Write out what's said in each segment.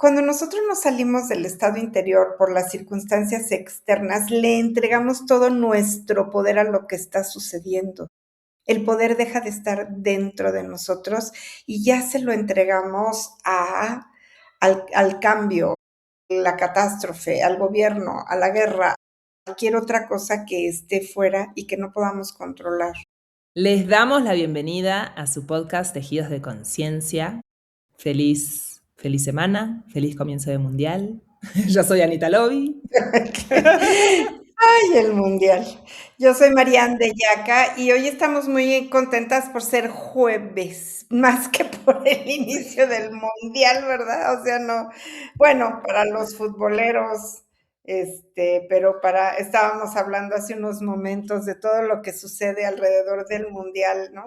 Cuando nosotros nos salimos del estado interior por las circunstancias externas, le entregamos todo nuestro poder a lo que está sucediendo. El poder deja de estar dentro de nosotros y ya se lo entregamos al cambio, la catástrofe, al gobierno, a la guerra, cualquier otra cosa que esté fuera y que no podamos controlar. Les damos la bienvenida a su podcast Tejidos de Conciencia. Feliz semana, feliz comienzo de mundial. Yo soy Anita Lobi. Ay, el mundial. Yo soy Marianne de Yaca y hoy estamos muy contentas por ser jueves, más que por el inicio del mundial, ¿verdad? O sea, no, bueno, para los futboleros, pero estábamos hablando hace unos momentos de todo lo que sucede alrededor del mundial, ¿no?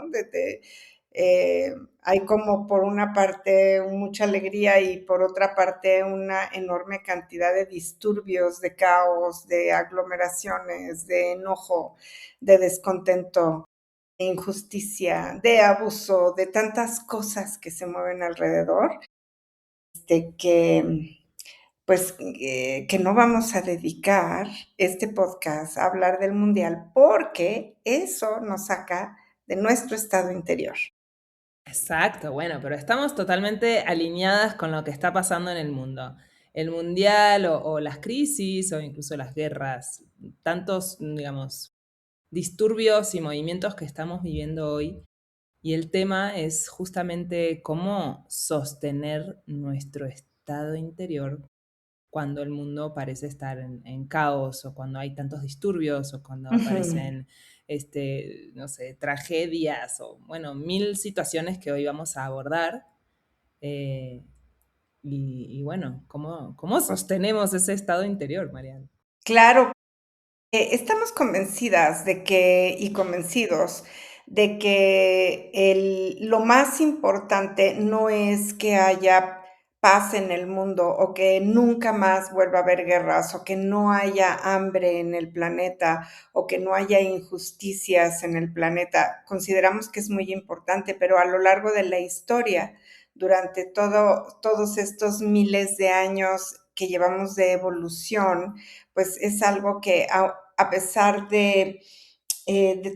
Eh, Hay como por una parte mucha alegría y por otra parte una enorme cantidad de disturbios, de caos, de aglomeraciones, de enojo, de descontento, de injusticia, de abuso, de tantas cosas que se mueven alrededor, que que no vamos a dedicar este podcast a hablar del mundial porque eso nos saca de nuestro estado interior. Exacto, bueno, pero estamos totalmente alineadas con lo que está pasando en el mundo. El mundial o las crisis o incluso las guerras, tantos, digamos, disturbios y movimientos que estamos viviendo hoy. Y el tema es justamente cómo sostener nuestro estado interior cuando el mundo parece estar en caos o cuando hay tantos disturbios o cuando Ujú. aparecen, no sé, tragedias o, bueno, mil situaciones que hoy vamos a abordar. eh, y bueno, ¿cómo sostenemos ese estado interior, Mariana? Claro. Estamos convencidas de que y convencidos de que lo más importante no es que haya paz en el mundo, o que nunca más vuelva a haber guerras, o que no haya hambre en el planeta, o que no haya injusticias en el planeta. Consideramos que es muy importante, pero a lo largo de la historia, durante todos estos miles de años que llevamos de evolución, pues es algo que a pesar de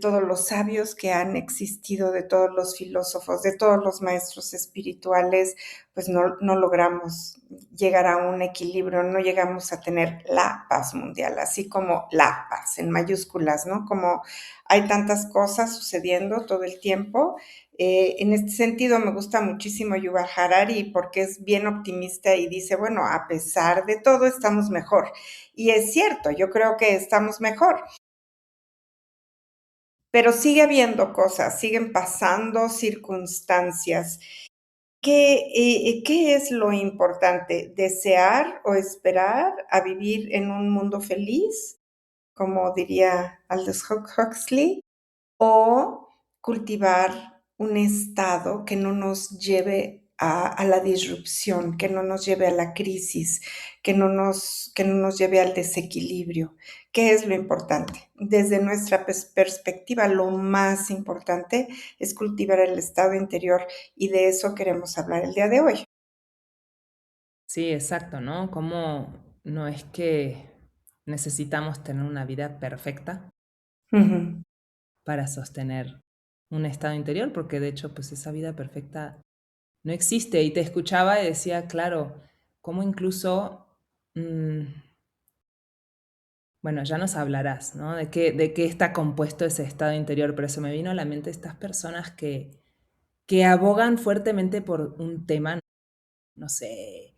todos los sabios que han existido, de todos los filósofos, de todos los maestros espirituales, pues no logramos llegar a un equilibrio, no llegamos a tener la paz mundial, así como la paz en mayúsculas, ¿no? Como hay tantas cosas sucediendo todo el tiempo. En este sentido, me gusta muchísimo Yuval Harari porque es bien optimista y dice, bueno, a pesar de todo, estamos mejor. Y es cierto, yo creo que estamos mejor, pero sigue habiendo cosas, siguen pasando circunstancias. ¿Qué es lo importante? ¿Desear o esperar a vivir en un mundo feliz, como diría Aldous Huxley, o cultivar un estado que no nos lleve a la disrupción, que no nos lleve a la crisis, que no nos lleve al desequilibrio? ¿Qué es lo importante? Desde nuestra perspectiva, lo más importante es cultivar el estado interior y de eso queremos hablar el día de hoy. Sí, exacto, ¿no? Cómo no es que necesitamos tener una vida perfecta Ujú. para sostener un estado interior, porque de hecho, pues esa vida perfecta no existe. Y te escuchaba y decía, claro, cómo incluso, mm, bueno, ya nos hablarás, ¿no? De qué está compuesto ese estado interior, pero se me vino a la mente estas personas que abogan fuertemente por un tema, no sé,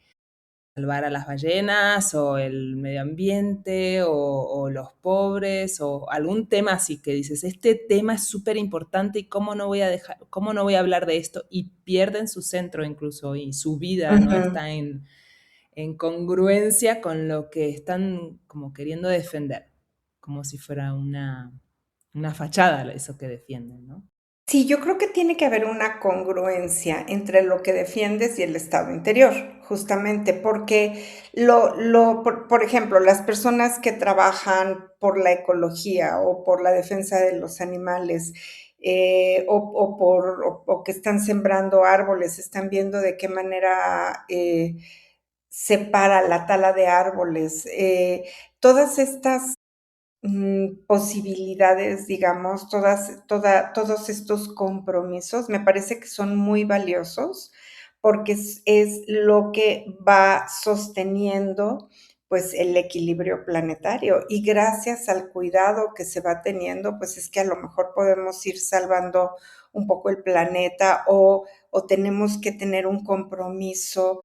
salvar a las ballenas o el medio ambiente o los pobres o algún tema así que dices, este tema es súper importante y cómo no voy a hablar de esto, y pierden su centro incluso y su vida no Ujú. está en congruencia con lo que están como queriendo defender, como si fuera una fachada eso que defienden, ¿no? Sí, yo creo que tiene que haber una congruencia entre lo que defiendes y el estado interior, justamente porque por ejemplo, las personas que trabajan por la ecología o por la defensa de los animales, o que están sembrando árboles, están viendo de qué manera, separa la tala de árboles, todas estas posibilidades, digamos, todos estos compromisos, me parece que son muy valiosos, porque es lo que va sosteniendo, pues, el equilibrio planetario. Y gracias al cuidado que se va teniendo, pues, es que a lo mejor podemos ir salvando un poco el planeta, o tenemos que tener un compromiso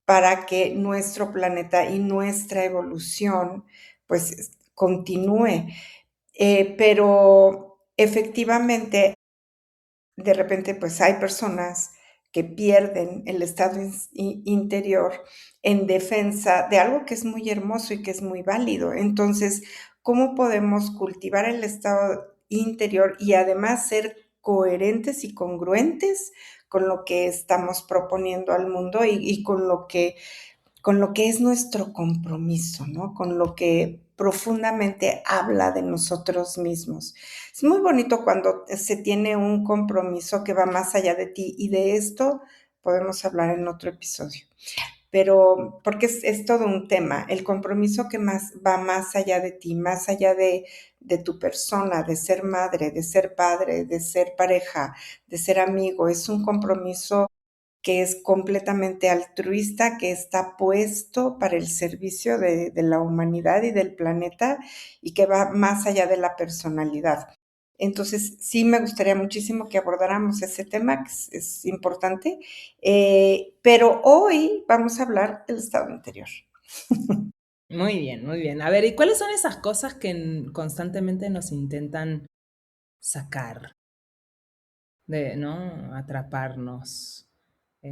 para que nuestro planeta y nuestra evolución, pues, continúe. Pero efectivamente, de repente, pues, hay personas que pierden el estado interior en defensa de algo que es muy hermoso y que es muy válido. Entonces, ¿cómo podemos cultivar el estado interior y además ser coherentes y congruentes con lo que estamos proponiendo al mundo y con lo que es nuestro compromiso, ¿no? Con lo que profundamente habla de nosotros mismos. Es muy bonito cuando se tiene un compromiso que va más allá de ti, y de esto podemos hablar en otro episodio. Pero porque es todo un tema, el compromiso que más va más allá de ti, más allá de tu persona, de ser madre, de ser padre, de ser pareja, de ser amigo, es un compromiso que es completamente altruista, que está puesto para el servicio de la humanidad y del planeta, y que va más allá de la personalidad. Entonces, sí me gustaría muchísimo que abordáramos ese tema, que es importante, pero hoy vamos a hablar del estado interior. Muy bien, muy bien. A ver, ¿y cuáles son esas cosas que constantemente nos intentan sacar de, ¿no? Atraparnos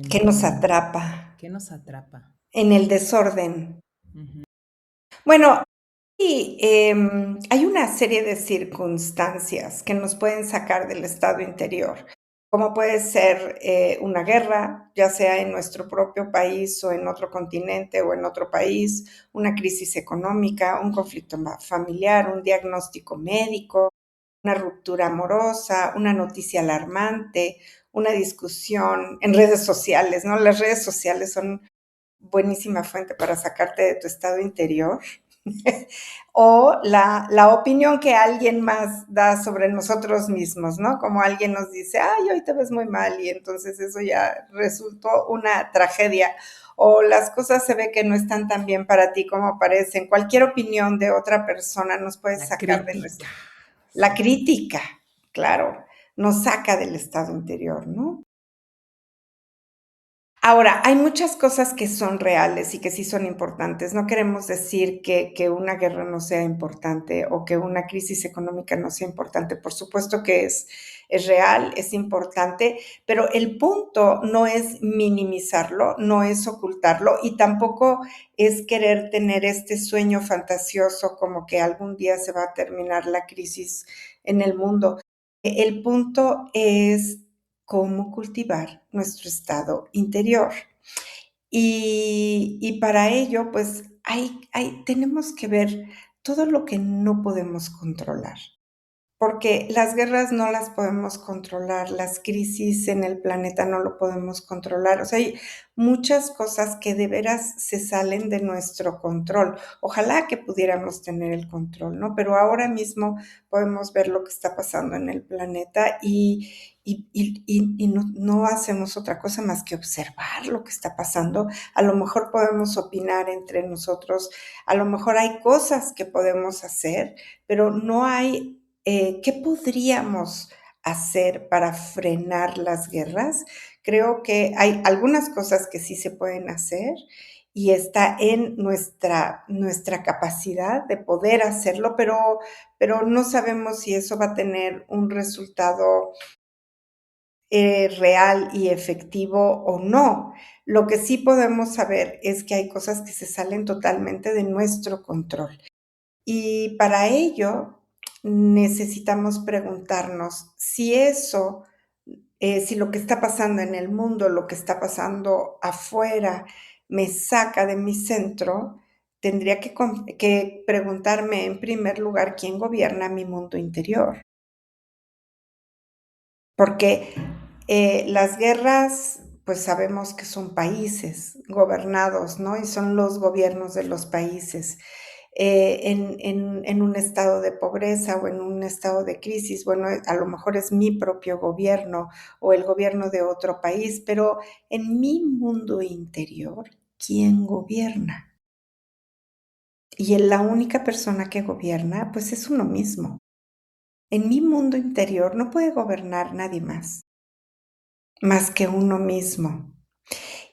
¿Qué nos en atrapa? ¿qué nos atrapa? En el desorden. Ujú. Bueno, y, hay una serie de circunstancias que nos pueden sacar del estado interior, como puede ser, una guerra, ya sea en nuestro propio país o en otro continente o en otro país, una crisis económica, un conflicto familiar, un diagnóstico médico, una ruptura amorosa, una noticia alarmante, una discusión en redes sociales, ¿no? Las redes sociales son buenísima fuente para sacarte de tu estado interior. O la opinión que alguien más da sobre nosotros mismos, ¿no? Como alguien nos dice, ay, hoy te ves muy mal, y entonces eso ya resultó una tragedia. O las cosas se ve que no están tan bien para ti como parecen. Cualquier opinión de otra persona nos puede La sacar de nuestra... crítica. La Sí. crítica, claro, nos saca del estado interior, ¿no? Ahora, hay muchas cosas que son reales y que sí son importantes. No queremos decir que una guerra no sea importante o que una crisis económica no sea importante. Por supuesto que es real, es importante, pero el punto no es minimizarlo, no es ocultarlo, y tampoco es querer tener este sueño fantasioso como que algún día se va a terminar la crisis en el mundo. El punto es cómo cultivar nuestro estado interior. Y para ello, pues, tenemos que ver todo lo que no podemos controlar. Porque las guerras no las podemos controlar, las crisis en el planeta no lo podemos controlar. O sea, hay muchas cosas que de veras se salen de nuestro control. Ojalá que pudiéramos tener el control, ¿no? Pero ahora mismo podemos ver lo que está pasando en el planeta, y no hacemos otra cosa más que observar lo que está pasando. A lo mejor podemos opinar entre nosotros, a lo mejor hay cosas que podemos hacer, pero no hay ¿qué podríamos hacer para frenar las guerras? Creo que hay algunas cosas que sí se pueden hacer, y está en nuestra capacidad de poder hacerlo, pero no sabemos si eso va a tener un resultado real y efectivo o no. Lo que sí podemos saber es que hay cosas que se salen totalmente de nuestro control. Y para ello necesitamos preguntarnos si eso, si lo que está pasando en el mundo, lo que está pasando afuera, me saca de mi centro, tendría que preguntarme en primer lugar quién gobierna mi mundo interior. Porque las guerras, pues sabemos que son países gobernados, ¿no? Y son los gobiernos de los países. En un estado de pobreza o en un estado de crisis, bueno, a lo mejor es mi propio gobierno o el gobierno de otro país, pero en mi mundo interior, ¿quién gobierna? Y la única persona que gobierna, pues es uno mismo. En mi mundo interior no puede gobernar nadie más que uno mismo.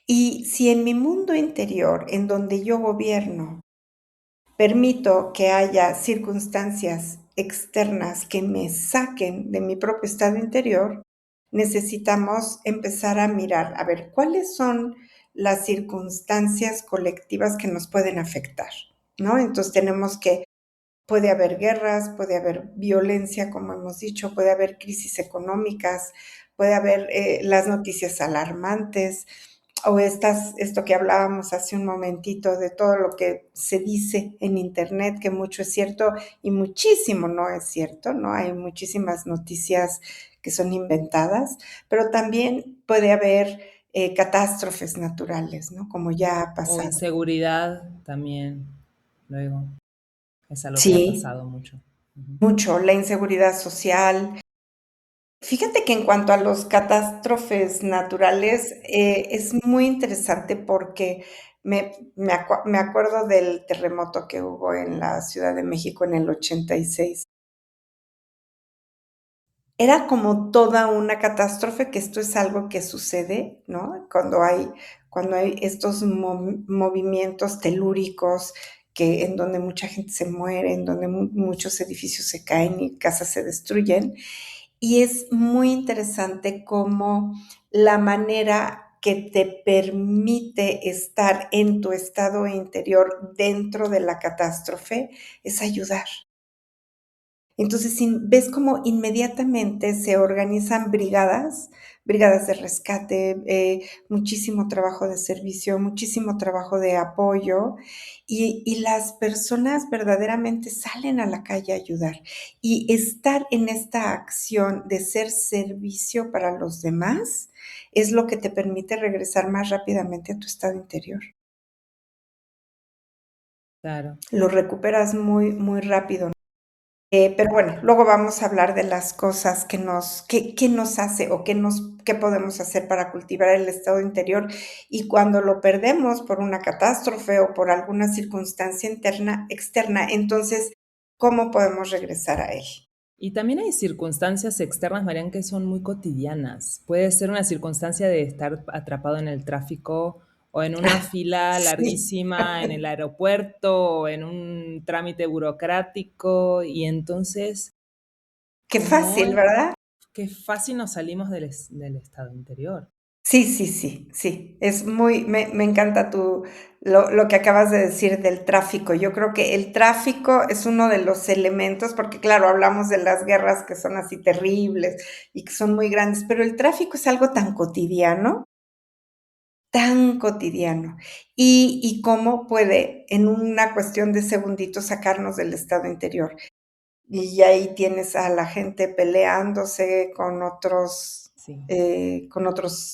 Y si en mi mundo interior, en donde yo gobierno, permito que haya circunstancias externas que me saquen de mi propio estado interior, necesitamos empezar a mirar, a ver, ¿cuáles son las circunstancias colectivas que nos pueden afectar? ¿No? Entonces tenemos que puede haber guerras, puede haber violencia, como hemos dicho, puede haber crisis económicas, puede haber las noticias alarmantes o esto que hablábamos hace un momentito de todo lo que se dice en Internet, que mucho es cierto y muchísimo no es cierto, ¿no? Hay muchísimas noticias que son inventadas, pero también puede haber catástrofes naturales, ¿no? Como ya ha O pasado. inseguridad también, luego, es algo que ha Sí, pasado mucho. Ujú. mucho, la inseguridad social. Fíjate que en cuanto a los catástrofes naturales, es muy interesante porque me acuerdo del terremoto que hubo en la Ciudad de México en el 86. Era como toda una catástrofe, que esto es algo que sucede, ¿no? Cuando hay estos movimientos telúricos que en donde mucha gente se muere, en donde muchos edificios se caen y casas se destruyen. Y es muy interesante cómo la manera que te permite estar en tu estado interior dentro de la catástrofe es ayudar. Entonces, ves cómo inmediatamente se organizan brigadas de rescate, muchísimo trabajo de servicio, muchísimo trabajo de apoyo, y las personas verdaderamente salen a la calle a ayudar. Y estar en esta acción de ser servicio para los demás es lo que te permite regresar más rápidamente a tu estado interior. Claro. Lo recuperas muy, muy rápido. Pero bueno, luego vamos a hablar de las cosas qué nos hace o qué podemos hacer para cultivar el estado interior, y cuando lo perdemos por una catástrofe o por alguna circunstancia externa, entonces, ¿cómo podemos regresar a él? Y también hay circunstancias externas, Marian, que son muy cotidianas. Puede ser una circunstancia de estar atrapado en el tráfico o en una fila Sí, larguísima en el aeropuerto o en un trámite burocrático y entonces, qué como fácil, ¿verdad? qué fácil nos salimos del estado interior. Sí, sí, sí, sí, es muy me encanta lo que acabas de decir del tráfico. Yo creo que el tráfico es uno de los elementos, porque claro, hablamos de las guerras que son así terribles y que son muy grandes, pero el tráfico es algo tan cotidiano, y cómo puede en una cuestión de segunditos sacarnos del estado interior. Y ahí tienes a la gente peleándose Sí.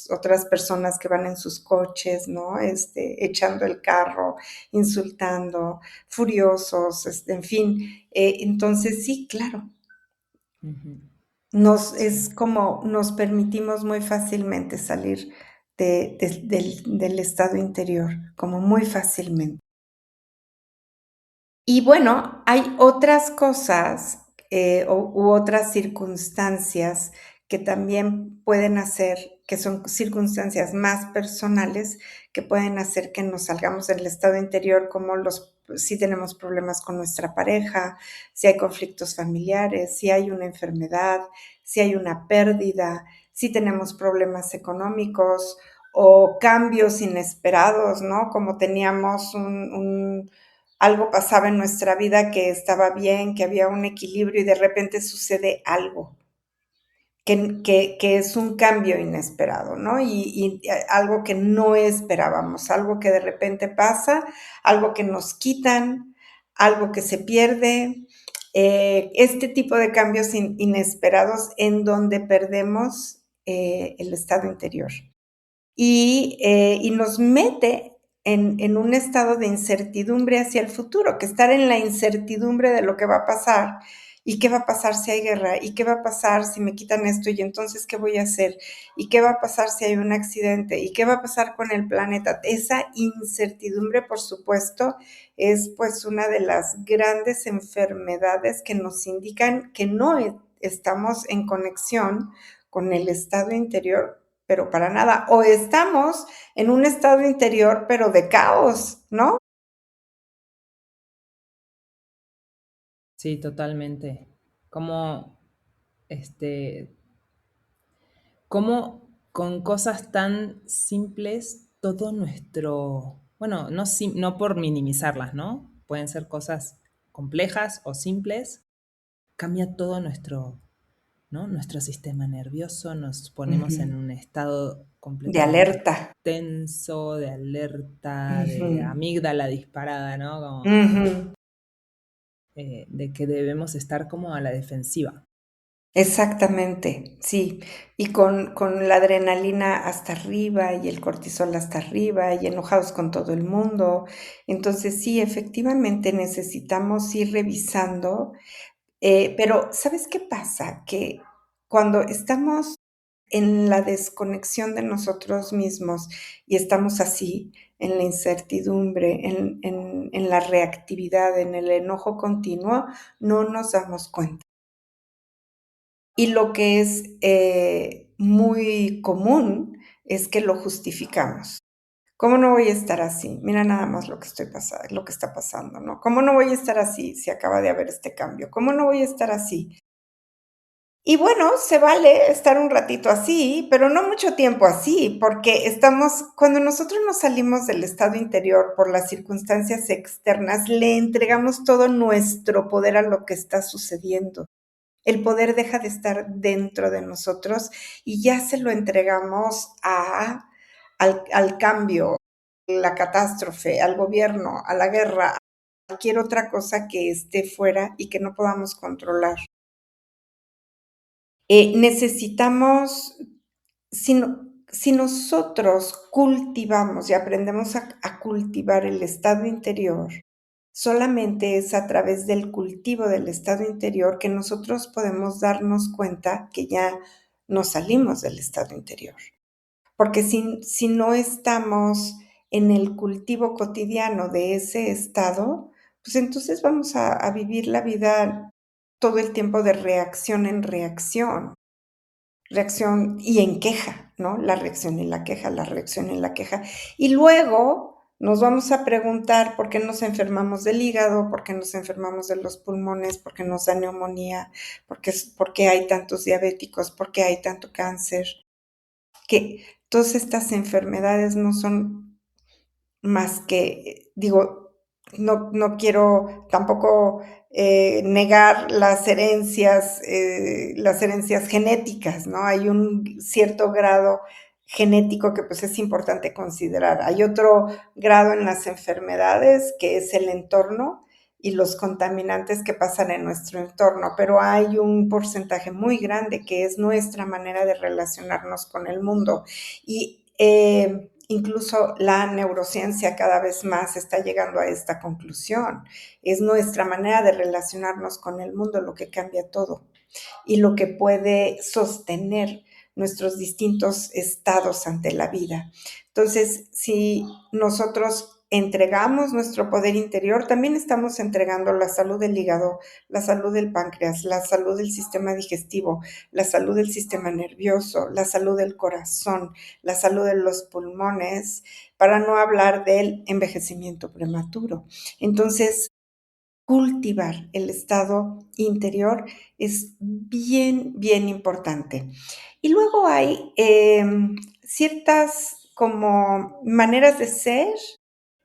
otras personas que van en sus coches, ¿no? Echando el carro, insultando, furiosos, en fin. Entonces sí, claro, Ujú. es Sí. como nos permitimos muy fácilmente salir del estado interior, como muy fácilmente. Y bueno, hay otras cosas, u otras circunstancias que también pueden hacer, que son circunstancias más personales, que pueden hacer que nos salgamos del estado interior, como si tenemos problemas con nuestra pareja, si hay conflictos familiares, si hay una enfermedad, si hay una pérdida, si tenemos problemas económicos o cambios inesperados, ¿no? Como teníamos algo pasaba en nuestra vida que estaba bien, que había un equilibrio y de repente sucede algo que es un cambio inesperado, ¿no? Algo que no esperábamos, algo que de repente pasa, algo que nos quitan, algo que se pierde, este tipo de cambios inesperados en donde perdemos el estado interior. y nos mete en un estado de incertidumbre hacia el futuro, que estar en la incertidumbre de lo que va a pasar, y qué va a pasar si hay guerra, y qué va a pasar si me quitan esto, y entonces qué voy a hacer, y qué va a pasar si hay un accidente, y qué va a pasar con el planeta. Esa incertidumbre, por supuesto, es pues una de las grandes enfermedades que nos indican que no estamos en conexión con el estado interior, pero para nada. O estamos en un estado interior, pero de caos, ¿no? Sí, totalmente. Como, este, cómo con cosas tan simples todo nuestro, bueno, no, no por minimizarlas, ¿no? Pueden ser cosas complejas o simples, cambia todo nuestro, ¿no? Nuestro sistema nervioso, nos ponemos en Ujú. un estado De completamente alerta. tenso, de alerta, Ujú. de amígdala disparada, ¿no? Como, Ujú. de que debemos estar como a la defensiva. Exactamente, sí. Y con la adrenalina hasta arriba y el cortisol hasta arriba y enojados con todo el mundo. Entonces, sí, efectivamente necesitamos ir revisando. Pero, ¿sabes qué pasa? Que cuando estamos en la desconexión de nosotros mismos y estamos así, en la incertidumbre, en la reactividad, en el enojo continuo, no nos damos cuenta. Y lo que es, muy común es que lo justificamos. ¿Cómo no voy a estar así? Mira nada más lo que está pasando, ¿no? ¿Cómo no voy a estar así si acaba de haber este cambio? ¿Cómo no voy a estar así? Y bueno, se vale estar un ratito así, pero no mucho tiempo así, porque estamos cuando nosotros nos salimos del estado interior por las circunstancias externas, le entregamos todo nuestro poder a lo que está sucediendo. El poder deja de estar dentro de nosotros y ya se lo entregamos al cambio, la catástrofe, al gobierno, a la guerra, a cualquier otra cosa que esté fuera y que no podamos controlar. Necesitamos, si nosotros cultivamos y aprendemos a cultivar el estado interior, solamente es a través del cultivo del estado interior que nosotros podemos darnos cuenta que ya nos salimos del estado interior. Porque si no estamos en el cultivo cotidiano de ese estado, pues entonces vamos a vivir la vida todo el tiempo de reacción en reacción. Reacción y en queja, ¿no? La reacción y la queja, la reacción y la queja. Y luego nos vamos a preguntar por qué nos enfermamos del hígado, por qué nos enfermamos de los pulmones, por qué nos da neumonía, por qué hay tantos diabéticos, por qué hay tanto cáncer. Que todas estas enfermedades no son más que, digo, no quiero tampoco negar las herencias genéticas, ¿no? Hay un cierto grado genético que pues es importante considerar. Hay otro grado en las enfermedades que es el entorno y los contaminantes que pasan en nuestro entorno, pero hay un porcentaje muy grande que es nuestra manera de relacionarnos con el mundo. Y incluso la neurociencia cada vez más está llegando a esta conclusión. Es nuestra manera de relacionarnos con el mundo lo que cambia todo y lo que puede sostener nuestros distintos estados ante la vida. Entonces, si nosotros entregamos nuestro poder interior, también estamos entregando la salud del hígado, la salud del páncreas, la salud del sistema digestivo, la salud del sistema nervioso, la salud del corazón, la salud de los pulmones, para no hablar del envejecimiento prematuro. Entonces, cultivar el estado interior es bien, bien importante. Y luego hay ciertas como maneras de ser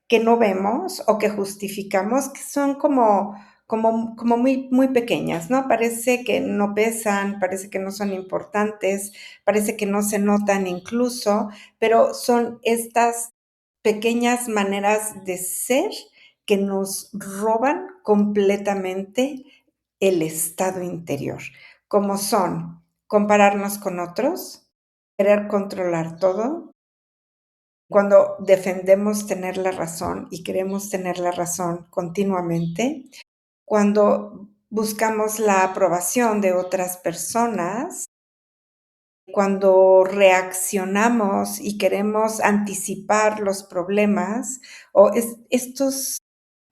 que no vemos o que justificamos, que son como muy, muy pequeñas, ¿no? Parece que no pesan, parece que no son importantes, parece que no se notan incluso, pero son estas pequeñas maneras de ser que nos roban completamente el estado interior, como son compararnos con otros, querer controlar todo, Cuando defendemos tener la razón y queremos tener la razón continuamente, cuando buscamos la aprobación de otras personas, cuando reaccionamos y queremos anticipar los problemas, o estos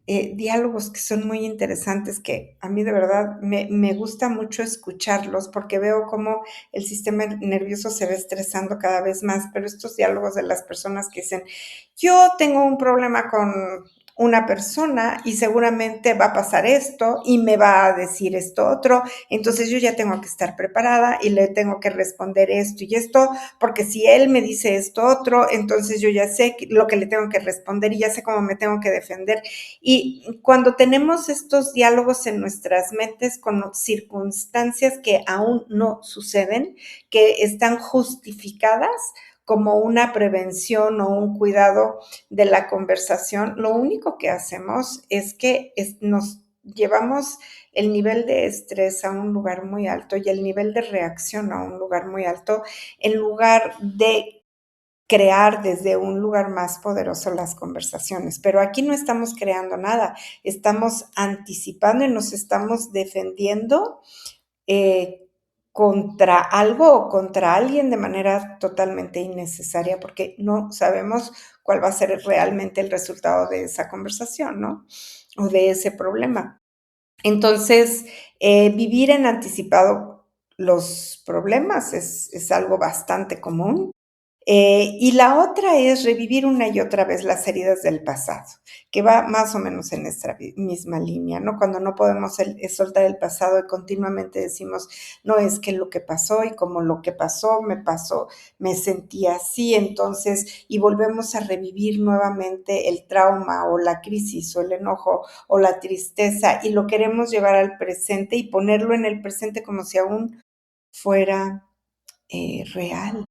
diálogos que son muy interesantes, que a mí de verdad me gusta mucho escucharlos, porque veo cómo el sistema nervioso se va estresando cada vez más, pero estos diálogos de las personas que dicen: "Yo tengo un problema con una persona y seguramente va a pasar esto y me va a decir esto otro, entonces yo ya tengo que estar preparada y le tengo que responder esto y esto, porque si él me dice esto otro, entonces yo ya sé lo que le tengo que responder y ya sé cómo me tengo que defender". Y cuando tenemos estos diálogos en nuestras mentes con circunstancias que aún no suceden, que están justificadas como una prevención o un cuidado de la conversación, lo único que hacemos es que nos llevamos el nivel de estrés a un lugar muy alto y el nivel de reacción a un lugar muy alto, en lugar de crear desde un lugar más poderoso las conversaciones. Pero aquí no estamos creando nada, estamos anticipando y nos estamos defendiendo eh, contra algo o contra alguien de manera totalmente innecesaria, porque no sabemos cuál va a ser realmente el resultado de esa conversación, ¿no? O de ese problema. Entonces, vivir en anticipado los problemas es algo bastante común. Y la otra es revivir una y otra vez las heridas del pasado, que va más o menos en nuestra misma línea, ¿no? Cuando no podemos soltar el pasado y continuamente decimos, no, es que lo que pasó y como lo que pasó, me sentí así, entonces, y volvemos a revivir nuevamente el trauma o la crisis o el enojo o la tristeza y lo queremos llevar al presente y ponerlo en el presente como si aún fuera real.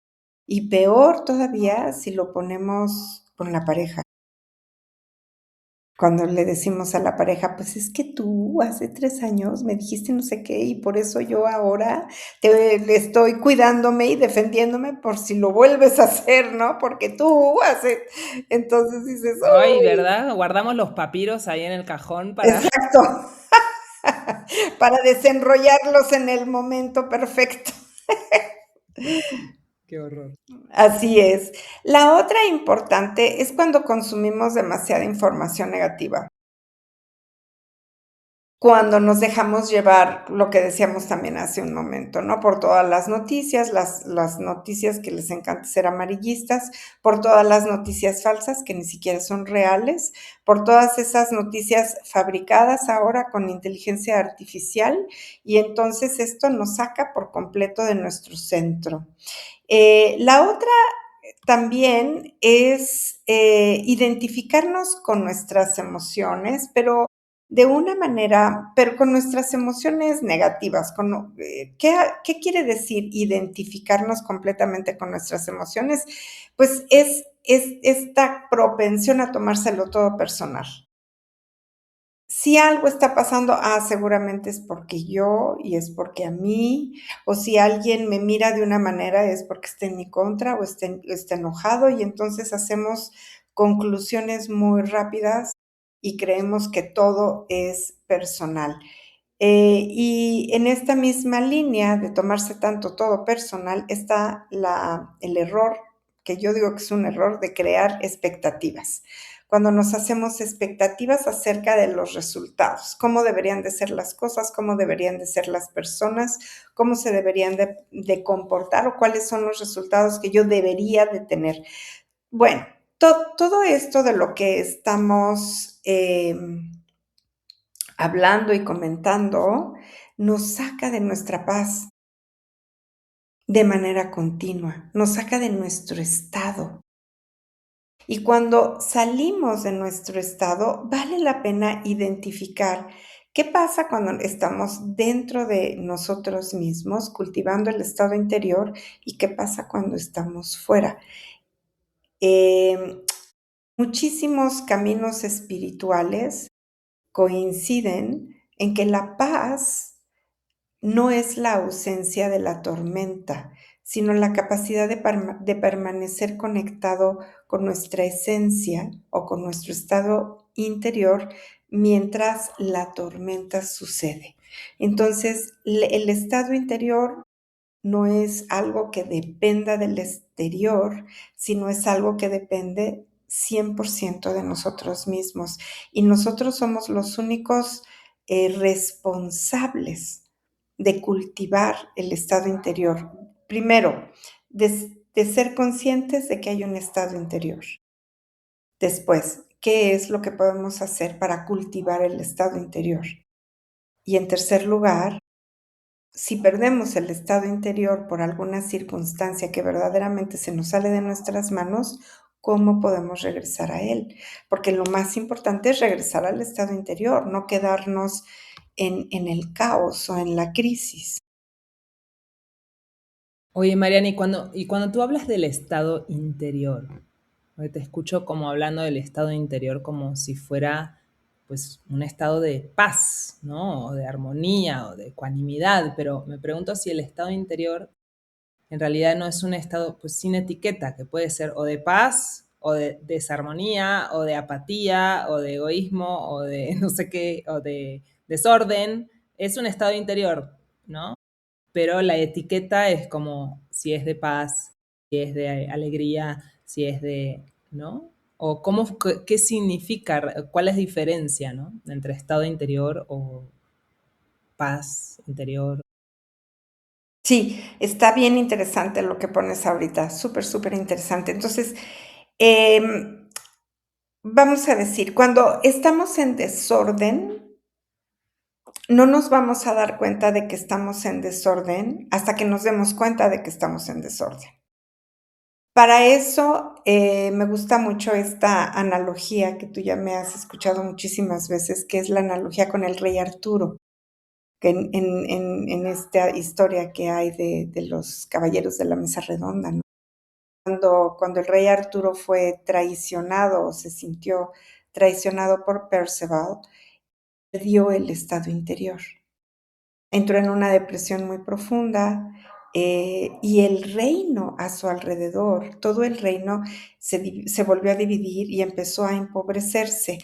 Y peor todavía si lo ponemos con la pareja. Cuando le decimos a la pareja: "Pues es que tú hace 3 años me dijiste no sé qué, y por eso yo ahora te estoy cuidándome y defendiéndome por si lo vuelves a hacer, ¿no? Porque tú hace". Entonces dices: Ay, "Uy". ¿verdad? Guardamos los papiros ahí en el cajón para Exacto. Para desenrollarlos en el momento perfecto. qué horror. Así es. La otra importante es cuando consumimos demasiada información negativa. Cuando nos dejamos llevar, lo que decíamos también hace un momento, ¿no? Por todas las noticias, las noticias que les encanta ser amarillistas, por todas las noticias falsas que ni siquiera son reales, por todas esas noticias fabricadas ahora con inteligencia artificial, y entonces esto nos saca por completo de nuestro centro. La otra también es, identificarnos con nuestras emociones, de una manera pero con nuestras emociones negativas, ¿qué quiere decir identificarnos completamente con nuestras emociones? Pues es esta propensión a tomárselo todo personal. Si algo está pasando, seguramente es porque yo y es porque a mí, o si alguien me mira de una manera es porque está en mi contra o está enojado y entonces hacemos conclusiones muy rápidas y creemos que todo es personal. Y en esta misma línea de tomarse tanto todo personal está el error, que yo digo que es un error, de crear expectativas. Cuando nos hacemos expectativas acerca de los resultados, cómo deberían de ser las cosas, cómo deberían de ser las personas, cómo se deberían de comportar o cuáles son los resultados que yo debería de tener. Bueno, todo esto de lo que estamos hablando y comentando, nos saca de nuestra paz de manera continua, nos saca de nuestro estado. Y cuando salimos de nuestro estado, vale la pena identificar qué pasa cuando estamos dentro de nosotros mismos, cultivando el estado interior, y qué pasa cuando estamos fuera. Em, Muchísimos caminos espirituales coinciden en que la paz no es la ausencia de la tormenta, sino la capacidad de permanecer conectado con nuestra esencia o con nuestro estado interior mientras la tormenta sucede. Entonces, el estado interior no es algo que dependa del exterior, sino es algo que depende 100% de nosotros mismos. Y nosotros somos los únicos responsables de cultivar el estado interior. Primero, de ser conscientes de que hay un estado interior. Después, ¿qué es lo que podemos hacer para cultivar el estado interior? Y en tercer lugar, si perdemos el estado interior por alguna circunstancia que verdaderamente se nos sale de nuestras manos, ¿cómo podemos regresar a él? Porque lo más importante es regresar al estado interior, no quedarnos en el caos o en la crisis. Oye, Mariana, y cuando tú hablas del estado interior, porque te escucho como hablando del estado interior como si fuera pues un estado de paz, ¿no? O de armonía o de ecuanimidad, pero me pregunto si el estado interior en realidad no es un estado pues sin etiqueta, que puede ser o de paz, o de desarmonía, o de apatía, o de egoísmo, o de no sé qué, o de desorden. Es un estado interior, ¿no? Pero la etiqueta es como si es de paz, si es de alegría, si es de, ¿no? O cómo, qué significa, cuál es la diferencia, ¿no? Entre estado interior o paz interior. Sí, está bien interesante lo que pones ahorita, súper, súper interesante. Entonces, em, vamos a decir, cuando estamos en desorden, no nos vamos a dar cuenta de que estamos en desorden hasta que nos demos cuenta de que estamos en desorden. Para eso, me gusta mucho esta analogía que tú ya me has escuchado muchísimas veces, que es la analogía con el rey Arturo, que en esta historia que hay de los caballeros de la mesa redonda, ¿no? Cuando el rey Arturo fue traicionado o se sintió traicionado por Perceval, perdió el estado interior. Entró en una depresión muy profunda, y el reino a su alrededor, todo el reino se volvió a dividir y empezó a empobrecerse.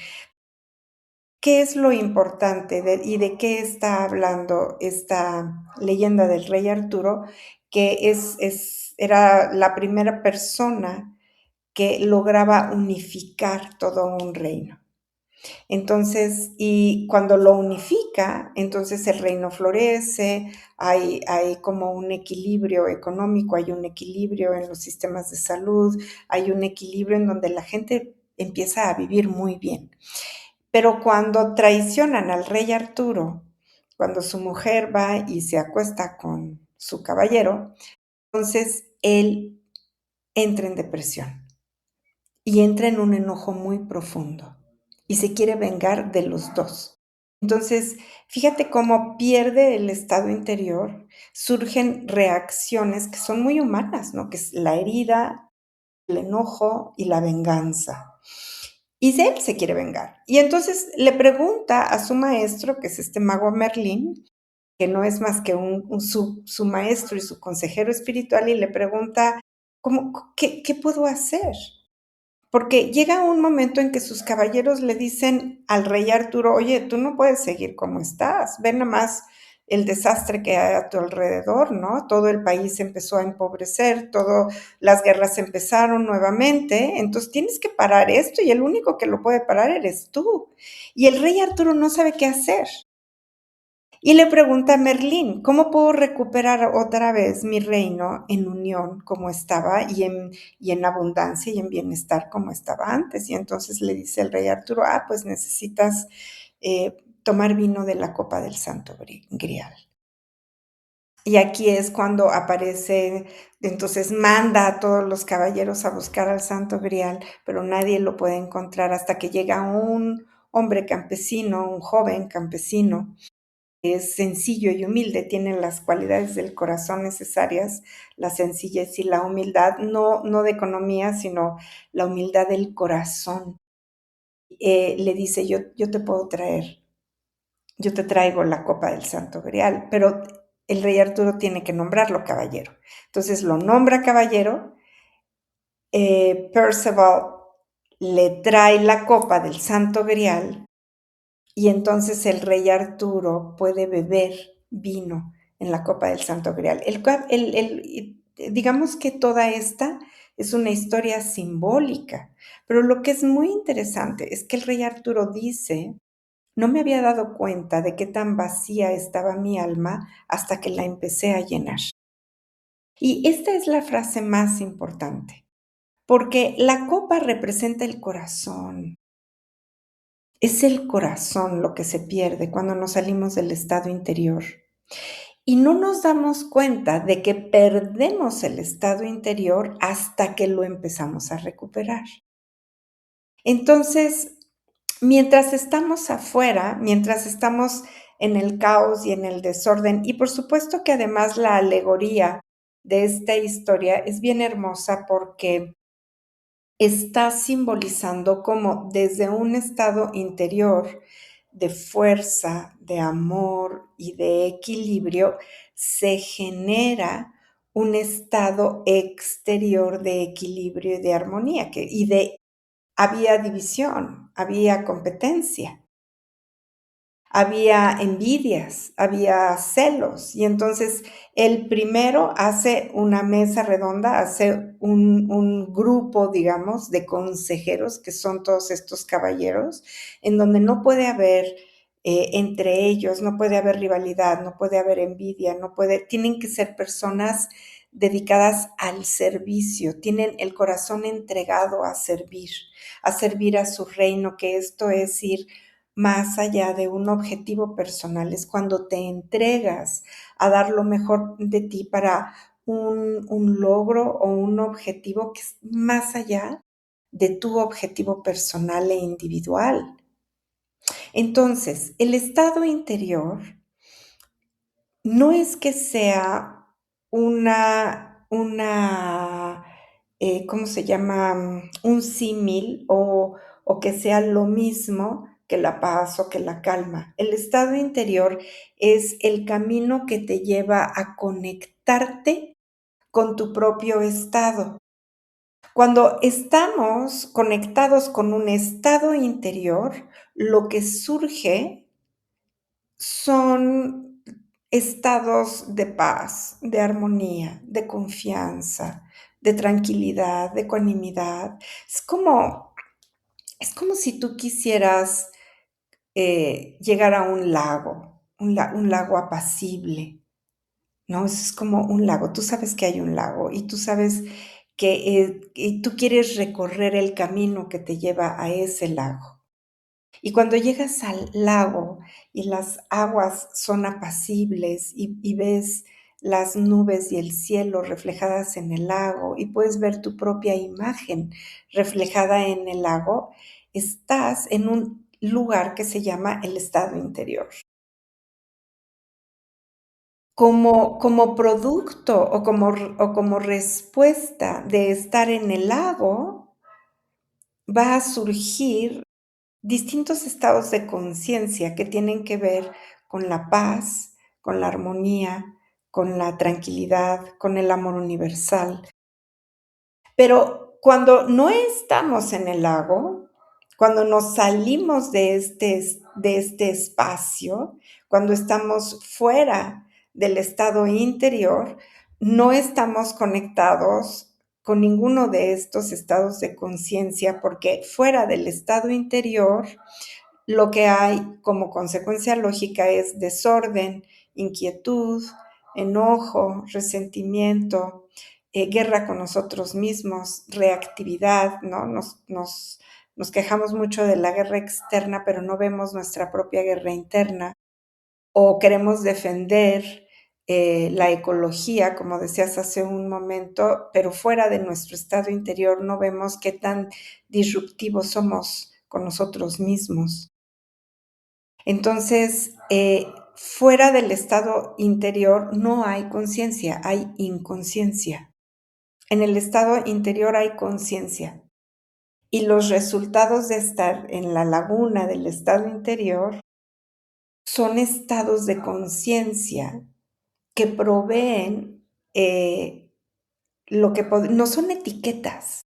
¿Qué es lo importante y de qué está hablando esta leyenda del rey Arturo? Que era la primera persona que lograba unificar todo un reino. Entonces, y cuando lo unifica, entonces el reino florece, hay como un equilibrio económico, hay un equilibrio en los sistemas de salud, hay un equilibrio en donde la gente empieza a vivir muy bien. Pero cuando traicionan al rey Arturo, cuando su mujer va y se acuesta con su caballero, entonces él entra en depresión y entra en un enojo muy profundo y se quiere vengar de los dos. Entonces, fíjate cómo pierde el estado interior, surgen reacciones que son muy humanas, ¿no? Que es la herida, el enojo y la venganza. Y él se quiere vengar. Y entonces le pregunta a su maestro, que es este mago Merlín, que no es más que su maestro y su consejero espiritual, y le pregunta, ¿qué puedo hacer? Porque llega un momento en que sus caballeros le dicen al rey Arturo, oye, tú no puedes seguir como estás, ve nada más el desastre que hay a tu alrededor, ¿no? Todo el país empezó a empobrecer, las guerras empezaron nuevamente, entonces tienes que parar esto y el único que lo puede parar eres tú. Y el rey Arturo no sabe qué hacer. Y le pregunta a Merlín, ¿cómo puedo recuperar otra vez mi reino en unión como estaba y en abundancia y en bienestar como estaba antes? Y entonces le dice el rey Arturo, pues necesitas tomar vino de la copa del Santo Grial. Y aquí es cuando aparece, entonces manda a todos los caballeros a buscar al Santo Grial, pero nadie lo puede encontrar hasta que llega un hombre campesino, un joven campesino, es sencillo y humilde, tiene las cualidades del corazón necesarias, la sencillez y la humildad, no de economía, sino la humildad del corazón. Le dice, yo te puedo traer, yo te traigo la copa del Santo Grial, pero el rey Arturo tiene que nombrarlo caballero. Entonces lo nombra caballero, Percival le trae la copa del Santo Grial y entonces el rey Arturo puede beber vino en la copa del Santo Grial. Digamos que toda esta es una historia simbólica, pero lo que es muy interesante es que el rey Arturo dice, no me había dado cuenta de qué tan vacía estaba mi alma hasta que la empecé a llenar. Y esta es la frase más importante, porque la copa representa el corazón. Es el corazón lo que se pierde cuando nos salimos del estado interior. Y no nos damos cuenta de que perdemos el estado interior hasta que lo empezamos a recuperar. Entonces, mientras estamos afuera, mientras estamos en el caos y en el desorden, y por supuesto que además la alegoría de esta historia es bien hermosa porque está simbolizando cómo desde un estado interior de fuerza, de amor y de equilibrio, se genera un estado exterior de equilibrio y de armonía, había división, había competencia. Había envidias, había celos, y entonces el primero hace una mesa redonda, hace un grupo, digamos, de consejeros, que son todos estos caballeros, en donde no puede haber, entre ellos, no puede haber rivalidad, no puede haber envidia, tienen que ser personas dedicadas al servicio, tienen el corazón entregado a servir a su reino, que esto es ir más allá de un objetivo personal, es cuando te entregas a dar lo mejor de ti para un logro o un objetivo que es más allá de tu objetivo personal e individual. Entonces, el estado interior no es que sea ¿cómo se llama? Un símil o que sea lo mismo que la paz o que la calma. El estado interior es el camino que te lleva a conectarte con tu propio estado. Cuando estamos conectados con un estado interior, lo que surge son estados de paz, de armonía, de confianza, de tranquilidad, de ecuanimidad. Es como si tú quisieras llegar a un lago, un lago apacible, ¿no? Es como un lago. Tú sabes que hay un lago y tú sabes y tú quieres recorrer el camino que te lleva a ese lago. Y cuando llegas al lago y las aguas son apacibles y ves las nubes y el cielo reflejadas en el lago y puedes ver tu propia imagen reflejada en el lago, estás en un lugar que se llama el estado interior. Como producto o como respuesta de estar en el lago, va a surgir distintos estados de conciencia que tienen que ver con la paz, con la armonía, con la tranquilidad, con el amor universal. Pero cuando no estamos en el lago, cuando nos salimos de este espacio, cuando estamos fuera del estado interior, no estamos conectados con ninguno de estos estados de conciencia, porque fuera del estado interior lo que hay como consecuencia lógica es desorden, inquietud, enojo, resentimiento, guerra con nosotros mismos, reactividad, ¿no? Nos quejamos mucho de la guerra externa, pero no vemos nuestra propia guerra interna. O queremos defender la ecología, como decías hace un momento, pero fuera de nuestro estado interior no vemos qué tan disruptivos somos con nosotros mismos. Entonces, fuera del estado interior no hay conciencia, hay inconsciencia. En el estado interior hay conciencia. Y los resultados de estar en la laguna del estado interior son estados de conciencia que proveen, lo que no son etiquetas,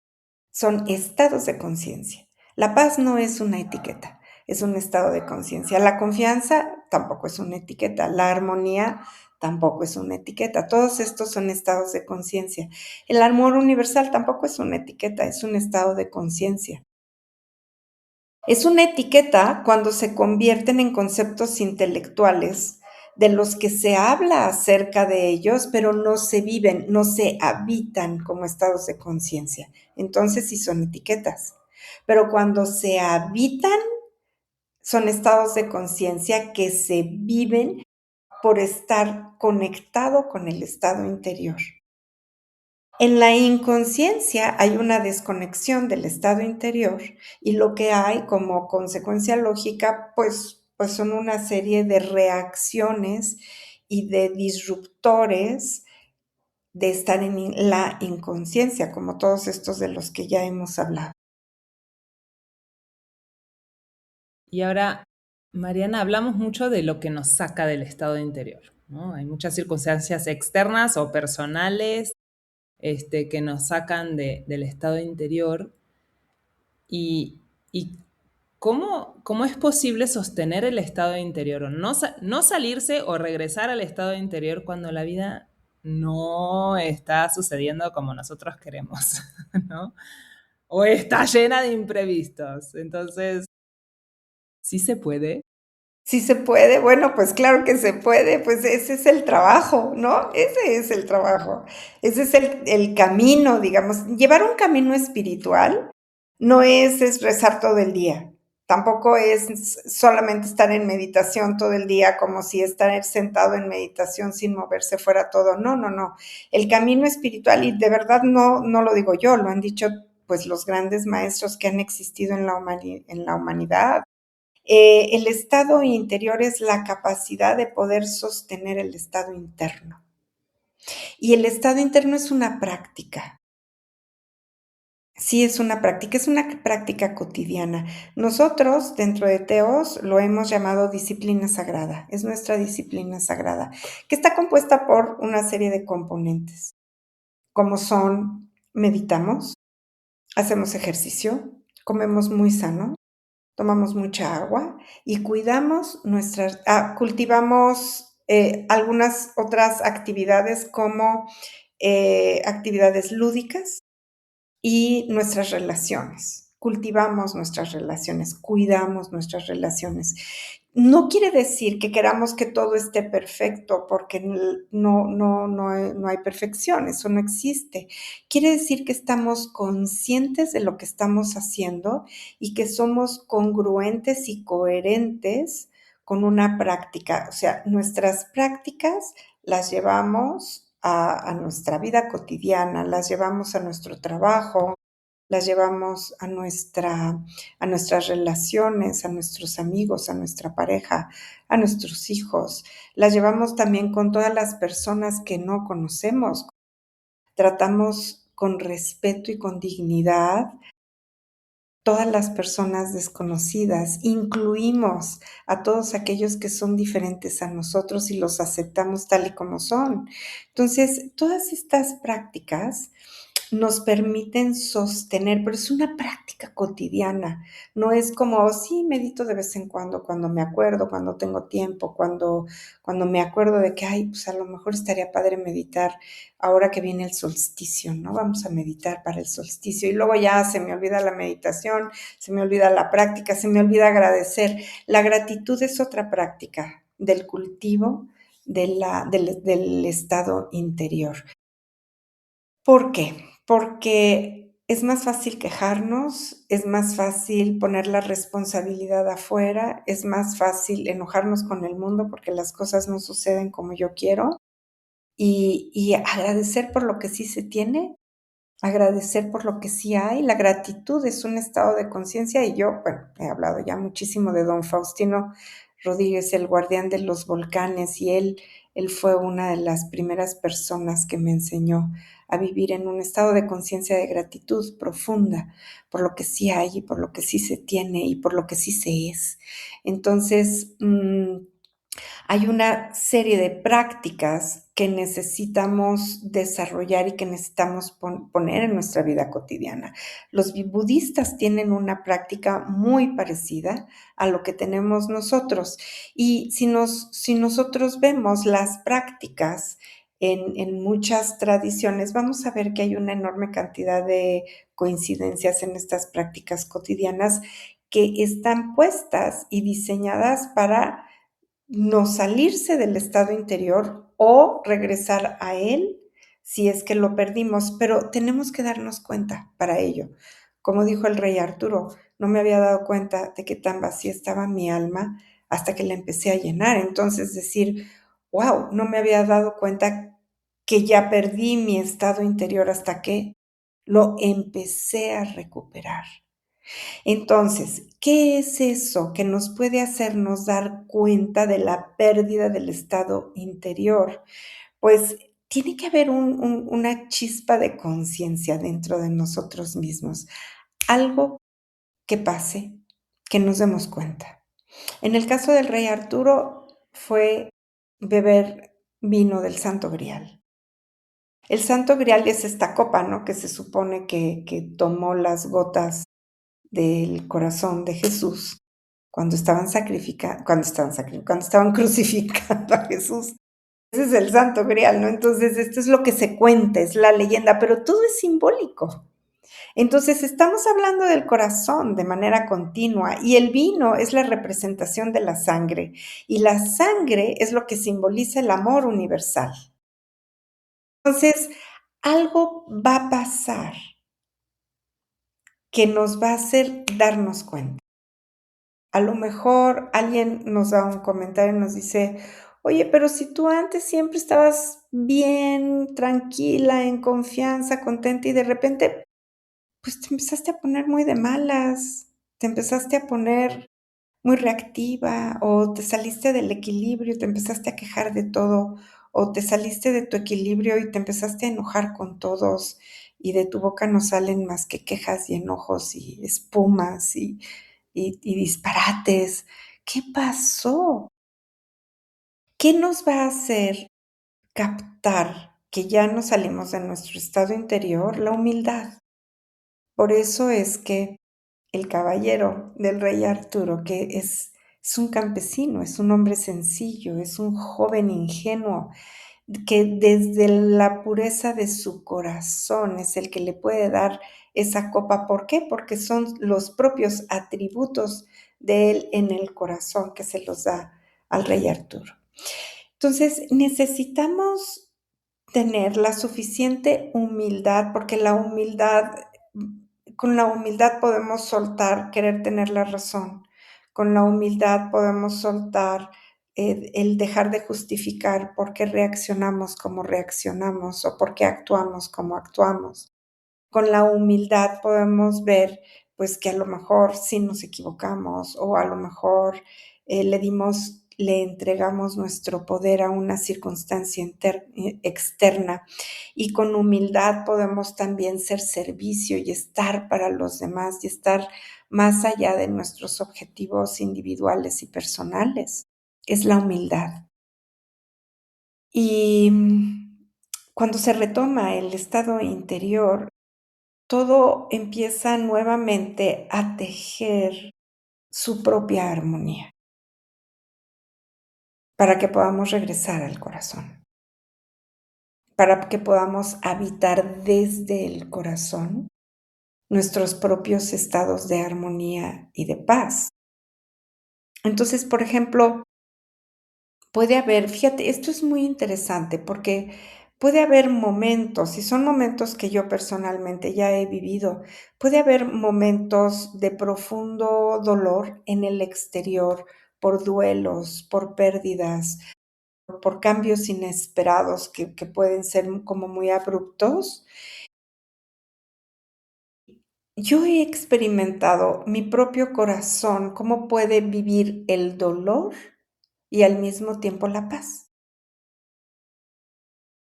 son estados de conciencia. La paz no es una etiqueta, es un estado de conciencia. La confianza tampoco es una etiqueta. La armonía tampoco es una etiqueta. Todos estos son estados de conciencia. El amor universal tampoco es una etiqueta, es un estado de conciencia. Es una etiqueta cuando se convierten en conceptos intelectuales de los que se habla acerca de ellos, pero no se viven, no se habitan como estados de conciencia. Entonces sí son etiquetas. Pero cuando se habitan, son estados de conciencia que se viven por estar conectado con el estado interior. En la inconsciencia hay una desconexión del estado interior y lo que hay como consecuencia lógica, pues son una serie de reacciones y de disruptores de estar en la inconsciencia, como todos estos de los que ya hemos hablado. Y ahora, Mariana, hablamos mucho de lo que nos saca del estado interior, ¿no? Hay muchas circunstancias externas o personales que nos sacan del estado interior. Y cómo es posible sostener el estado interior, o no salirse o regresar al estado interior cuando la vida no está sucediendo como nosotros queremos, ¿no? O está llena de imprevistos. Entonces, ¿sí se puede? ¿Sí se puede? Bueno, pues claro que se puede, pues ese es el trabajo, ¿no? Ese es el trabajo, ese es el camino, digamos. Llevar un camino espiritual no es rezar todo el día, tampoco es solamente estar en meditación todo el día, como si estar sentado en meditación sin moverse fuera todo. No, no, no. El camino espiritual, y de verdad no lo digo yo, lo han dicho pues los grandes maestros que han existido en la humanidad. El estado interior es la capacidad de poder sostener el estado interno. Y el estado interno es una práctica. Sí, es una práctica cotidiana. Nosotros, dentro de Teos, lo hemos llamado disciplina sagrada. Es nuestra disciplina sagrada, que está compuesta por una serie de componentes, como son meditamos, hacemos ejercicio, comemos muy sano, tomamos mucha agua y cuidamos cultivamos algunas otras actividades como actividades lúdicas y nuestras relaciones. Cultivamos nuestras relaciones, cuidamos nuestras relaciones. No quiere decir que queramos que todo esté perfecto, porque no hay perfección, eso no existe. Quiere decir que estamos conscientes de lo que estamos haciendo y que somos congruentes y coherentes con una práctica. O sea, nuestras prácticas las llevamos a nuestra vida cotidiana, las llevamos a nuestro trabajo, las llevamos a nuestras relaciones, a nuestros amigos, a nuestra pareja, a nuestros hijos. Las llevamos también con todas las personas que no conocemos. Tratamos con respeto y con dignidad todas las personas desconocidas, incluimos a todos aquellos que son diferentes a nosotros y los aceptamos tal y como son. Entonces, todas estas prácticas nos permiten sostener, pero es una práctica cotidiana, no es como, sí, medito de vez en cuando me acuerdo, cuando tengo tiempo, cuando me acuerdo de que, ay, pues a lo mejor estaría padre meditar ahora que viene el solsticio, ¿no? Vamos a meditar para el solsticio y luego ya se me olvida la meditación, se me olvida la práctica, se me olvida agradecer. La gratitud es otra práctica del cultivo del estado interior. ¿Por qué? Porque es más fácil quejarnos, es más fácil poner la responsabilidad afuera, es más fácil enojarnos con el mundo porque las cosas no suceden como yo quiero y agradecer por lo que sí se tiene, agradecer por lo que sí hay. La gratitud es un estado de conciencia y yo, bueno, he hablado ya muchísimo de don Faustino Rodríguez, el guardián de los volcanes, y él fue una de las primeras personas que me enseñó a vivir en un estado de conciencia de gratitud profunda por lo que sí hay y por lo que sí se tiene y por lo que sí se es. Entonces, hay una serie de prácticas que necesitamos desarrollar y que necesitamos poner en nuestra vida cotidiana. Los budistas tienen una práctica muy parecida a lo que tenemos nosotros. Y si nosotros vemos las prácticas en muchas tradiciones, vamos a ver que hay una enorme cantidad de coincidencias en estas prácticas cotidianas que están puestas y diseñadas para no salirse del estado interior o regresar a él si es que lo perdimos, pero tenemos que darnos cuenta para ello. Como dijo el rey Arturo, no me había dado cuenta de que tan vacía estaba mi alma hasta que la empecé a llenar. Entonces decir, wow, no me había dado cuenta que ya perdí mi estado interior hasta que lo empecé a recuperar. Entonces, ¿qué es eso que nos puede hacernos dar cuenta de la pérdida del estado interior? Pues tiene que haber una chispa de conciencia dentro de nosotros mismos, algo que pase, que nos demos cuenta. En el caso del rey Arturo fue beber vino del Santo Grial. El Santo Grial es esta copa, ¿no? Que se supone que tomó las gotas del corazón de Jesús cuando estaban crucificando a Jesús. Ese es el Santo Grial, ¿no? Entonces, esto es lo que se cuenta, es la leyenda, pero todo es simbólico. Entonces, estamos hablando del corazón de manera continua y el vino es la representación de la sangre y la sangre es lo que simboliza el amor universal. Entonces, algo va a pasar que nos va a hacer darnos cuenta. A lo mejor alguien nos da un comentario y nos dice: "Oye, pero si tú antes siempre estabas bien, tranquila, en confianza, contenta, y de repente, pues, te empezaste a poner muy de malas, te empezaste a poner muy reactiva, o te saliste del equilibrio, te empezaste a quejar de todo, o te saliste de tu equilibrio y te empezaste a enojar con todos, y de tu boca no salen más que quejas y enojos y espumas y disparates. ¿Qué pasó? ¿Qué nos va a hacer captar que ya nos salimos de nuestro estado interior? La humildad. Por eso es que el caballero del rey Arturo, que es un campesino, es un hombre sencillo, es un joven ingenuo, que desde la pureza de su corazón es el que le puede dar esa copa. ¿Por qué? Porque son los propios atributos de él en el corazón que se los da al rey Arturo. Entonces, necesitamos tener la suficiente humildad, porque la humildad, con la humildad podemos soltar querer tener la razón. Con la humildad podemos soltar el dejar de justificar por qué reaccionamos como reaccionamos o por qué actuamos como actuamos. Con la humildad podemos ver, pues, que a lo mejor sí nos equivocamos o a lo mejor, le entregamos nuestro poder a una circunstancia externa, y con humildad podemos también ser servicio y estar para los demás y estar más allá de nuestros objetivos individuales y personales. Es la humildad. Y, cuando se retoma el estado interior, todo empieza nuevamente a tejer su propia armonía, para que podamos regresar al corazón, para que podamos habitar desde el corazón nuestros propios estados de armonía y de paz. Entonces, por ejemplo, puede haber, fíjate, esto es muy interesante porque puede haber momentos, y son momentos que yo personalmente ya he vivido, puede haber momentos de profundo dolor en el exterior por duelos, por pérdidas, por cambios inesperados que pueden ser como muy abruptos. Yo he experimentado mi propio corazón, cómo puede vivir el dolor y al mismo tiempo la paz.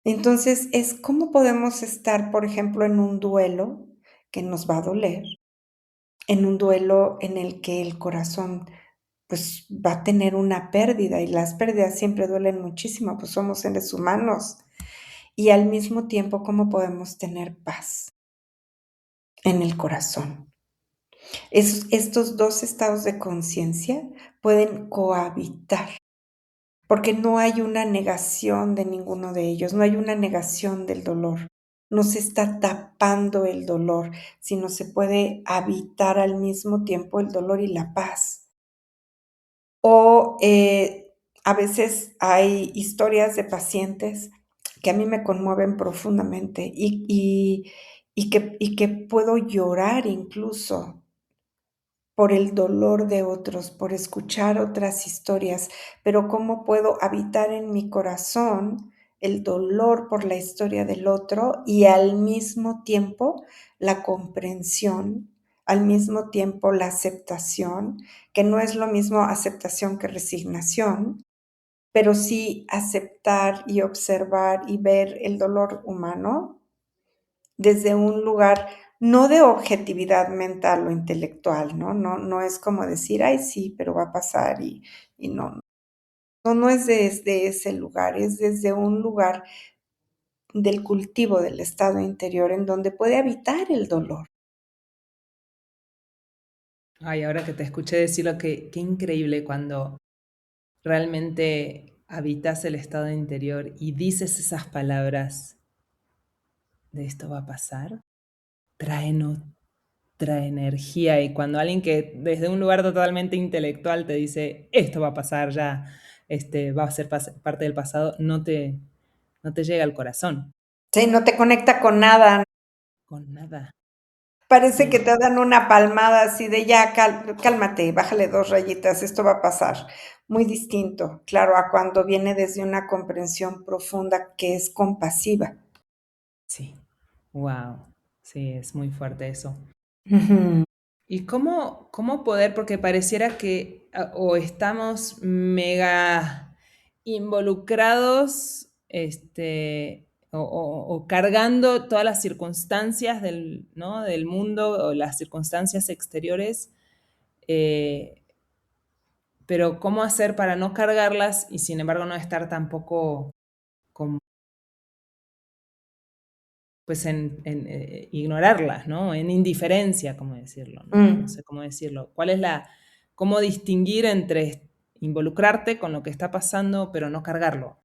Entonces, es cómo podemos estar, por ejemplo, en un duelo que nos va a doler, en un duelo en el que el corazón pues va a tener una pérdida y las pérdidas siempre duelen muchísimo, pues somos seres humanos. Y al mismo tiempo, ¿cómo podemos tener paz en el corazón? Estos 2 estados de conciencia pueden cohabitar, porque no hay una negación de ninguno de ellos, no hay una negación del dolor, no se está tapando el dolor, sino se puede habitar al mismo tiempo el dolor y la paz. O, a veces hay historias de pacientes que a mí me conmueven profundamente y que puedo llorar incluso por el dolor de otros, por escuchar otras historias, pero cómo puedo habitar en mi corazón el dolor por la historia del otro y al mismo tiempo la comprensión, al mismo tiempo la aceptación, que no es lo mismo aceptación que resignación, pero sí aceptar y observar y ver el dolor humano desde un lugar no de objetividad mental o intelectual, ¿no? No es como decir: "Ay, sí, pero va a pasar", y no, no es desde ese lugar, es desde un lugar del cultivo del estado interior en donde puede habitar el dolor. Ay, ahora que te escuché decirlo, qué increíble cuando realmente habitas el estado interior y dices esas palabras de esto va a pasar, traen otra energía. Y cuando alguien que desde un lugar totalmente intelectual te dice esto va a pasar ya, va a ser parte del pasado, no te llega al corazón, Sí, no te conecta con nada. con nada. Parece que Sí, te dan una palmada así de ya, cálmate, bájale 2 rayitas, esto va a pasar. Muy distinto, claro, a cuando viene desde una comprensión profunda que es compasiva. sí. Wow. Sí, es muy fuerte eso. Ujú. ¿Y cómo poder? Porque pareciera que o estamos mega involucrados, o cargando todas las circunstancias del, ¿no? del mundo o las circunstancias exteriores, eh, pero ¿cómo hacer para no cargarlas y sin embargo no estar tampoco como, pues ignorarlas, ¿no? En indiferencia, ¿cómo decirlo? No, no Mm. sé cómo decirlo. ¿Cómo distinguir entre involucrarte con lo que está pasando, pero no cargarlo?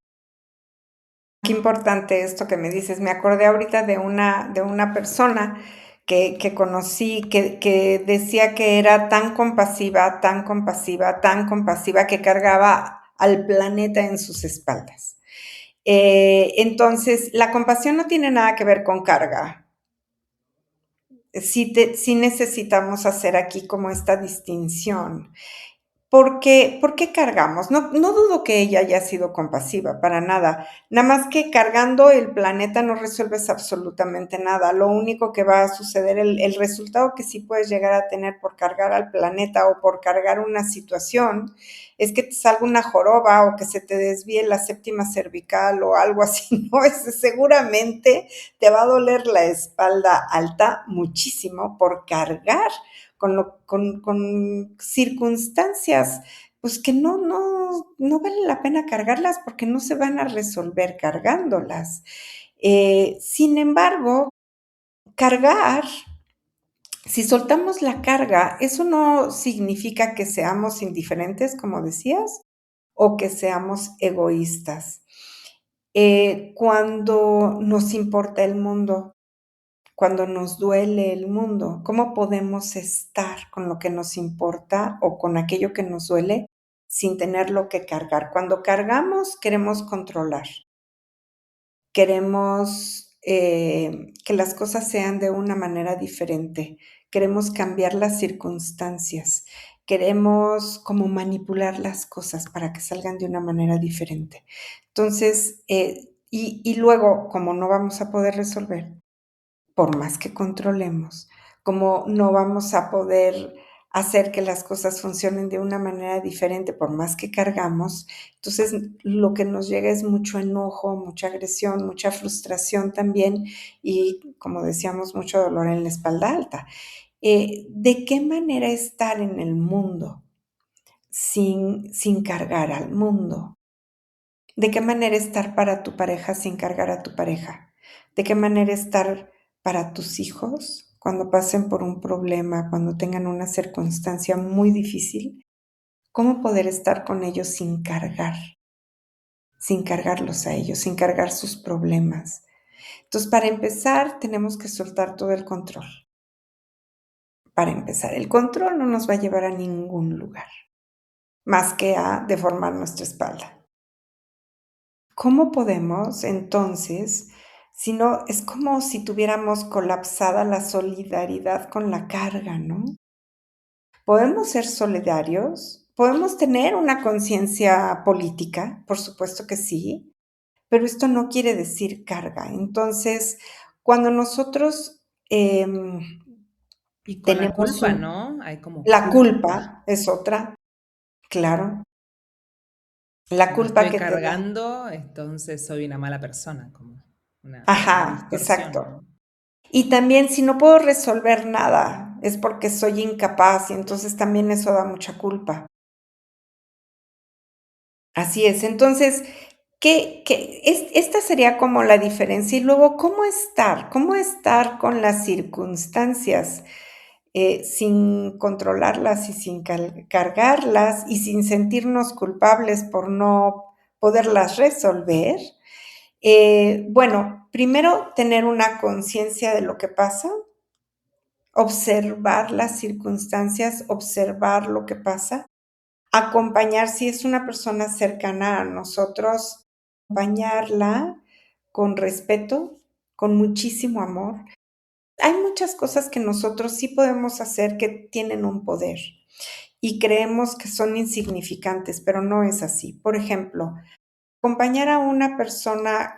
Qué importante esto que me dices. Me acordé ahorita de una persona que conocí que decía que era tan compasiva, tan compasiva, tan compasiva, que cargaba al planeta en sus espaldas. Entonces, la compasión no tiene nada que ver con carga. Sí necesitamos hacer aquí como esta distinción. ¿Por qué cargamos? No dudo que ella haya sido compasiva, para nada. Nada más que cargando el planeta no resuelves absolutamente nada. Lo único que va a suceder, el resultado que sí puedes llegar a tener por cargar al planeta o por cargar una situación, es que te salga una joroba o que se te desvíe la séptima cervical o algo así, ¿no? Seguramente te va a doler la espalda alta muchísimo por cargar con circunstancias, pues que no vale la pena cargarlas porque no se van a resolver cargándolas. Sin embargo, cargar, si soltamos la carga, eso no significa que seamos indiferentes, como decías, o que seamos egoístas. Cuando nos importa el mundo, cuando nos duele el mundo, ¿cómo podemos estar con lo que nos importa o con aquello que nos duele sin tenerlo que cargar? Cuando cargamos, queremos controlar, queremos que las cosas sean de una manera diferente, queremos cambiar las circunstancias, queremos como manipular las cosas para que salgan de una manera diferente. Entonces, y luego, como no vamos a poder resolver, por más que controlemos, como no vamos a poder hacer que las cosas funcionen de una manera diferente, por más que cargamos, entonces lo que nos llega es mucho enojo, mucha agresión, mucha frustración también y, como decíamos, mucho dolor en la espalda alta. ¿De qué manera estar en el mundo sin cargar al mundo? ¿De qué manera estar para tu pareja sin cargar a tu pareja? ¿De qué manera estar para tus hijos cuando pasen por un problema, cuando tengan una circunstancia muy difícil? ¿Cómo poder estar con ellos sin cargarlos a ellos, sin cargar sus problemas? Entonces, para empezar, tenemos que soltar todo el control. Para empezar, el control no nos va a llevar a ningún lugar, más que a deformar nuestra espalda. ¿Cómo podemos entonces, si no es como si tuviéramos colapsada la solidaridad con la carga, ¿no? ¿Podemos ser solidarios? ¿Podemos tener una conciencia política? Por supuesto que sí, pero esto no quiere decir carga. Entonces, cuando nosotros, Y con la tenemos culpa, un ¿no? Hay como la culpa. culpa es otra, claro, la Como culpa estoy que te da cargando, entonces soy una mala persona, como una ajá, distorsión, exacto. ¿no? Y también si no puedo resolver nada, es porque soy incapaz y entonces también eso da mucha culpa. Así es. Entonces, esta sería como la diferencia. Y luego, ¿cómo estar? ¿Cómo estar con las circunstancias, sin controlarlas y sin cargarlas y sin sentirnos culpables por no poderlas resolver? Bueno, primero tener una conciencia de lo que pasa, observar las circunstancias, observar lo que pasa, acompañar, si es una persona cercana a nosotros, acompañarla con respeto, con muchísimo amor. Hay muchas cosas que nosotros sí podemos hacer que tienen un poder y creemos que son insignificantes, pero no es así. Por ejemplo, acompañar a una persona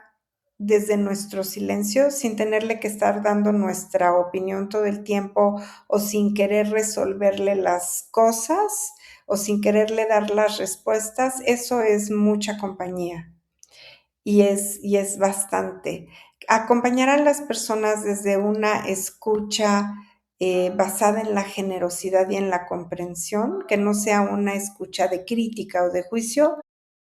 desde nuestro silencio, sin tenerle que estar dando nuestra opinión todo el tiempo o sin querer resolverle las cosas o sin quererle dar las respuestas, eso es mucha compañía y es bastante. Acompañar a las personas desde una escucha basada en la generosidad y en la comprensión, que no sea una escucha de crítica o de juicio,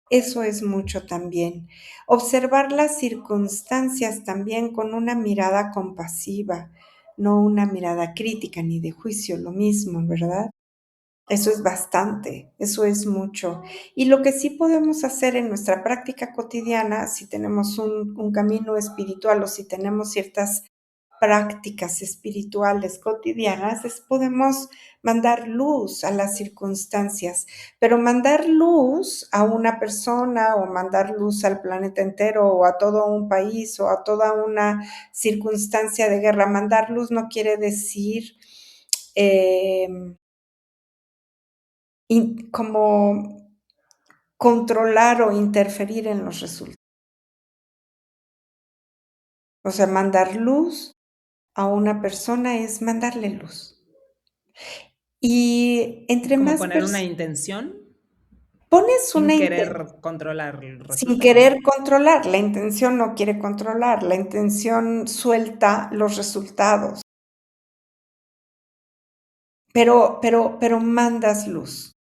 eso es mucho también. Observar las circunstancias también con una mirada compasiva, no una mirada crítica ni de juicio, lo mismo, ¿verdad? Eso es bastante, eso es mucho. Y lo que sí podemos hacer en nuestra práctica cotidiana, si tenemos un camino espiritual o si tenemos ciertas prácticas espirituales cotidianas, es podemos mandar luz a las circunstancias, pero mandar luz a una persona o mandar luz al planeta entero o a todo un país o a toda una circunstancia de guerra, mandar luz no quiere decir eh, como controlar o interferir en los resultados. O sea, mandar luz a una persona es mandarle luz. Y Es entre como más poner una personas intención pones una sin intención querer controlar el sin resultado. querer controlar, la intención no quiere controlar, la intención suelta los resultados, pero mandas luz,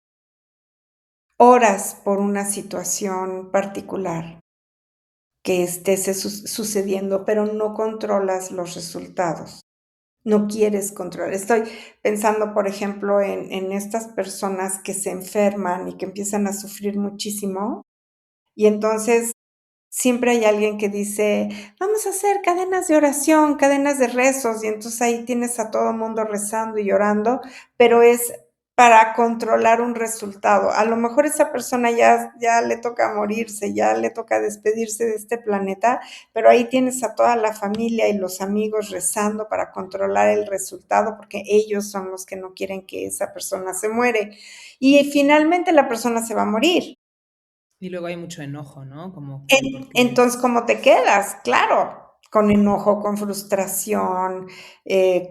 oras por una situación particular que esté sucediendo, pero no controlas los resultados. No quieres controlar. Estoy pensando, por ejemplo, en estas personas que se enferman y que empiezan a sufrir muchísimo, y entonces siempre hay alguien que dice: "Vamos a hacer cadenas de oración, cadenas de rezos", y entonces ahí tienes a todo mundo rezando y orando, pero es para controlar un resultado. A lo mejor esa persona ya le toca morirse, ya le toca despedirse de este planeta, pero ahí tienes a toda la familia y los amigos rezando para controlar el resultado, porque ellos son los que no quieren que esa persona se muere. Y finalmente la persona se va a morir. Y luego hay mucho enojo, ¿no? Como que porque Entonces, ¿cómo te quedas? Claro, con enojo, con frustración,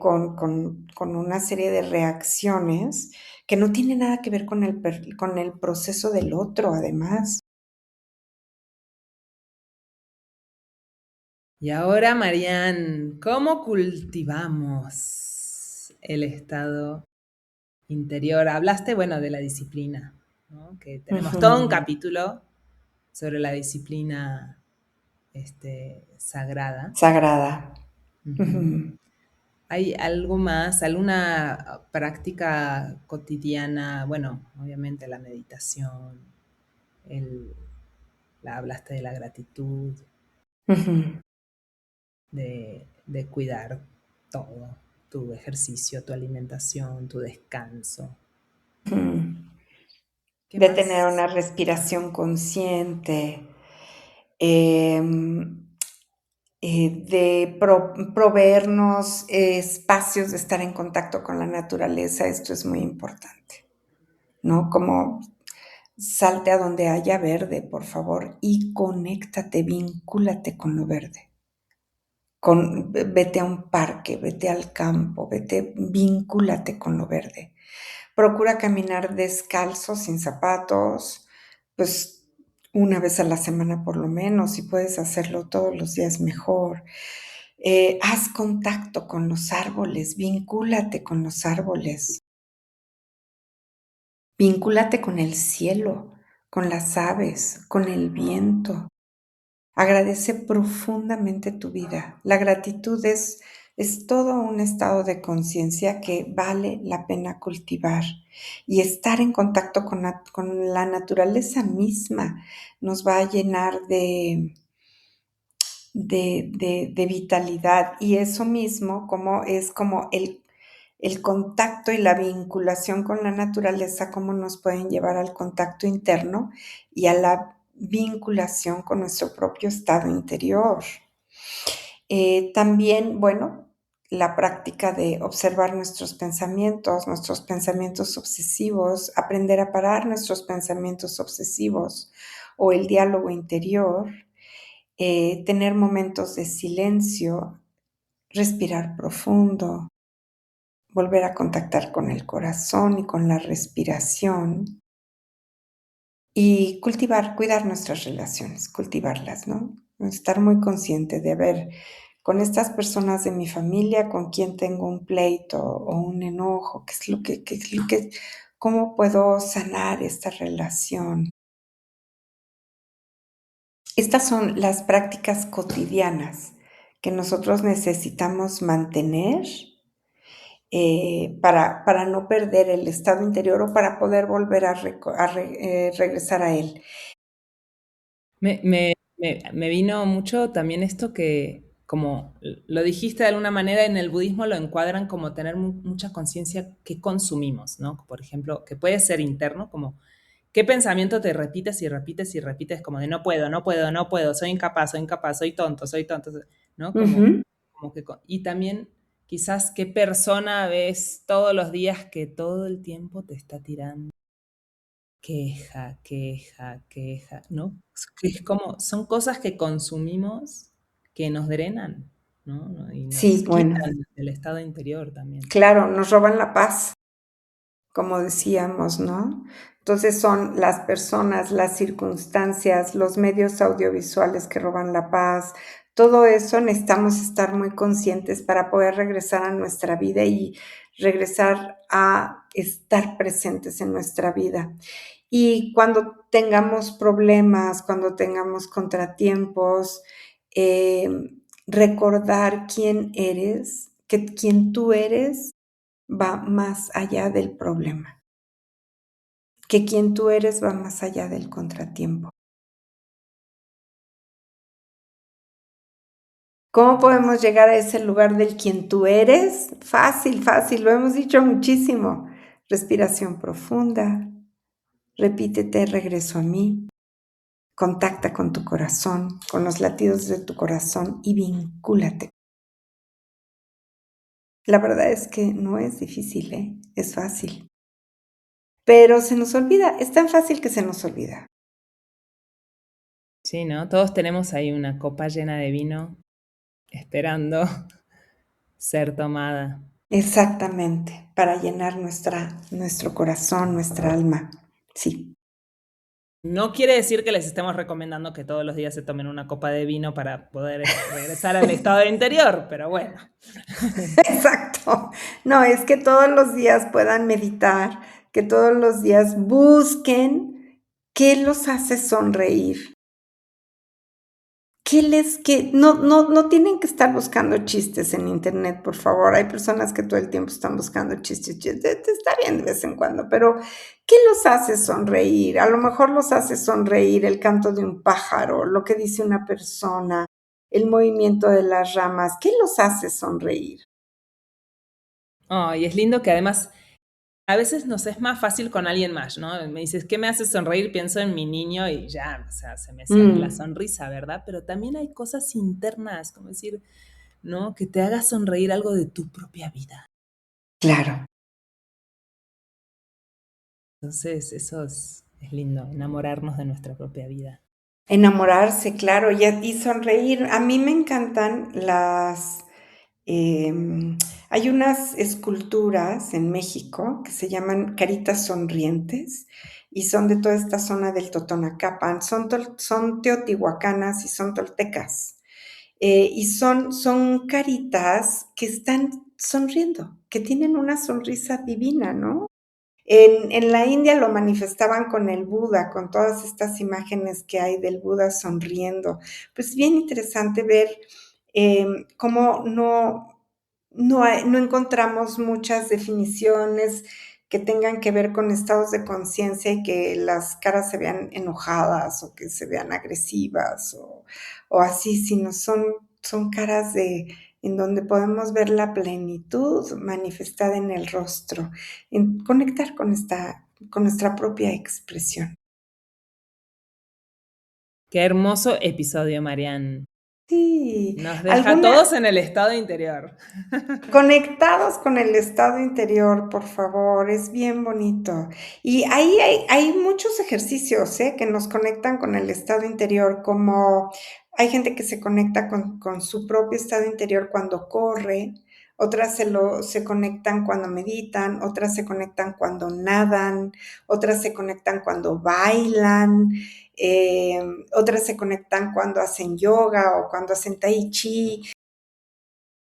con una serie de reacciones que no tienen nada que ver con el proceso del otro, además. y ahora, Marianne, ¿cómo cultivamos el estado interior? Hablaste, bueno, de la disciplina, ¿no? Que tenemos todo un Ujú. capítulo sobre la disciplina sagrada. Sagrada. Ujú. Ujú. ¿Hay algo más, alguna práctica cotidiana? Bueno, obviamente la meditación, el, hablaste de la gratitud, Ujú. de cuidar todo, tu ejercicio, tu alimentación, tu descanso. Ujú. ¿Qué De tener más? una respiración consciente, em, de proveernos espacios de estar en contacto con la naturaleza, esto es muy importante, ¿no? Como salte a donde haya verde, por favor, y conéctate, vincúlate con lo verde. Vete a un parque, vete al campo, vincúlate con lo verde. Procura caminar descalzo, sin zapatos, pues una vez a la semana por lo menos, si puedes hacerlo todos los días mejor. Haz contacto con los árboles, vincúlate con los árboles, vincúlate con el cielo, con las aves, con el viento. Agradece profundamente tu vida. La gratitud es todo un estado de conciencia que vale la pena cultivar y estar en contacto con la naturaleza misma nos va a llenar de vitalidad y eso mismo como es como el contacto y la vinculación con la naturaleza, cómo nos pueden llevar al contacto interno y a la vinculación con nuestro propio estado interior. También, bueno, la práctica de observar nuestros pensamientos obsesivos, aprender a parar nuestros pensamientos obsesivos o el diálogo interior, tener momentos de silencio, respirar profundo, volver a contactar con el corazón y con la respiración y cuidar nuestras relaciones, cultivarlas, ¿no? Estar muy consciente de, a ver, con estas personas de mi familia, con quién tengo un pleito o un enojo, cómo puedo sanar esta relación. Estas son las prácticas cotidianas que nosotros necesitamos mantener para no perder el estado interior o para poder volver regresar a él. Me vino mucho también esto que, como lo dijiste de alguna manera, en el budismo lo encuadran como tener mucha conciencia que consumimos, ¿no? Por ejemplo, que puede ser interno, como qué pensamiento te repites y repites y repites, como de no puedo, no puedo, no puedo, soy incapaz, soy tonto, ¿no? Ujú. Como que, y también quizás qué persona ves todos los días que todo el tiempo te está tirando queja, queja, queja, ¿no? Que es como, son cosas que consumimos que nos drenan, ¿no? Y Sí, nos bueno, quitan el estado interior también. claro, nos roban la paz, como decíamos, ¿no? Entonces son las personas, las circunstancias, los medios audiovisuales que roban la paz, todo eso necesitamos estar muy conscientes para poder regresar a nuestra vida y regresar a estar presentes en nuestra vida. Y cuando tengamos problemas, cuando tengamos contratiempos, recordar quién eres, que quien tú eres va más allá del problema, que quien tú eres va más allá del contratiempo. ¿Cómo podemos llegar a ese lugar del quien tú eres? Fácil, fácil, lo hemos dicho muchísimo. Respiración profunda, repítete, regreso a mí, contacta con tu corazón, con los latidos de tu corazón y vincúlate. La verdad es que no es difícil, ¿eh? Es fácil. Pero se nos olvida, es tan fácil que se nos olvida. Sí, ¿no? Todos tenemos ahí una copa llena de vino esperando ser tomada. Exactamente, para llenar nuestro corazón, nuestra alma. Sí. No quiere decir que les estemos recomendando que todos los días se tomen una copa de vino para poder regresar al estado interior, pero bueno. Exacto. No, es que todos los días puedan meditar, que todos los días busquen qué los hace sonreír. Que no tienen que estar buscando chistes en Internet, por favor. Hay personas que todo el tiempo están buscando chistes, está bien de vez en cuando, pero, ¿qué los hace sonreír? A lo mejor los hace sonreír el canto de un pájaro, lo que dice una persona, el movimiento de las ramas, ¿qué los hace sonreír? Ay, es lindo que además a veces nos es más fácil con alguien más, ¿no? Me dices: "¿Qué me hace sonreír?". Pienso en mi niño y ya, o sea, se me sale la Mm, sonrisa, ¿verdad? Pero también hay cosas internas, como decir, ¿no? Que te haga sonreír algo de tu propia vida. claro. Entonces, eso es lindo, enamorarnos de nuestra propia vida. Enamorarse, claro, y sonreír. A mí me encantan em, hay unas esculturas en México que se llaman caritas sonrientes y son de toda esta zona del Totonacapan, son teotihuacanas y son toltecas, y son caritas que están sonriendo, que tienen una sonrisa divina, ¿no? En la India lo manifestaban con el Buda, con todas estas imágenes que hay del Buda sonriendo. Pues, bien interesante ver, cómo no encontramos muchas definiciones que tengan que ver con estados de conciencia y que las caras se vean enojadas o que se vean agresivas o así, sino son caras de en donde podemos ver la plenitud manifestada en el rostro, en conectar con nuestra propia expresión. Qué hermoso episodio, Marian. Sí, Nos deja a todos alguna en el estado interior. conectados con el estado interior, por favor, es bien bonito. Y ahí hay muchos ejercicios, que nos conectan con el estado interior, como hay gente que se conecta con su propio estado interior cuando corre, otras se conectan cuando meditan, otras se conectan cuando nadan, otras se conectan cuando bailan, otras se conectan cuando hacen yoga o cuando hacen tai chi.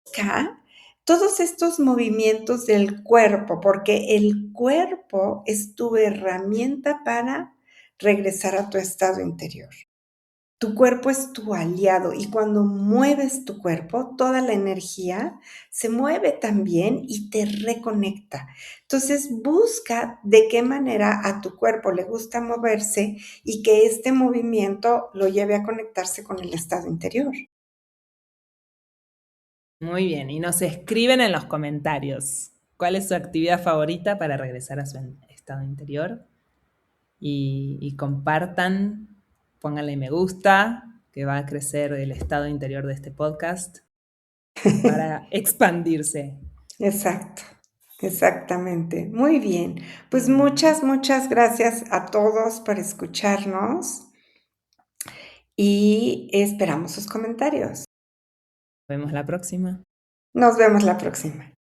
Busca todos estos movimientos del cuerpo, porque el cuerpo es tu herramienta para regresar a tu estado interior. Tu cuerpo es tu aliado y cuando mueves tu cuerpo, toda la energía se mueve también y te reconecta. Entonces, busca de qué manera a tu cuerpo le gusta moverse y que este movimiento lo lleve a conectarse con el estado interior. Muy bien, y nos escriben en los comentarios cuál es su actividad favorita para regresar a su estado interior y compartan, pónganle me gusta, que va a crecer el estado interior de este podcast para expandirse. Exacto, exactamente. Muy bien. Pues Bueno, muchas gracias a todos por escucharnos y esperamos sus comentarios. nos vemos la próxima. Nos vemos la próxima.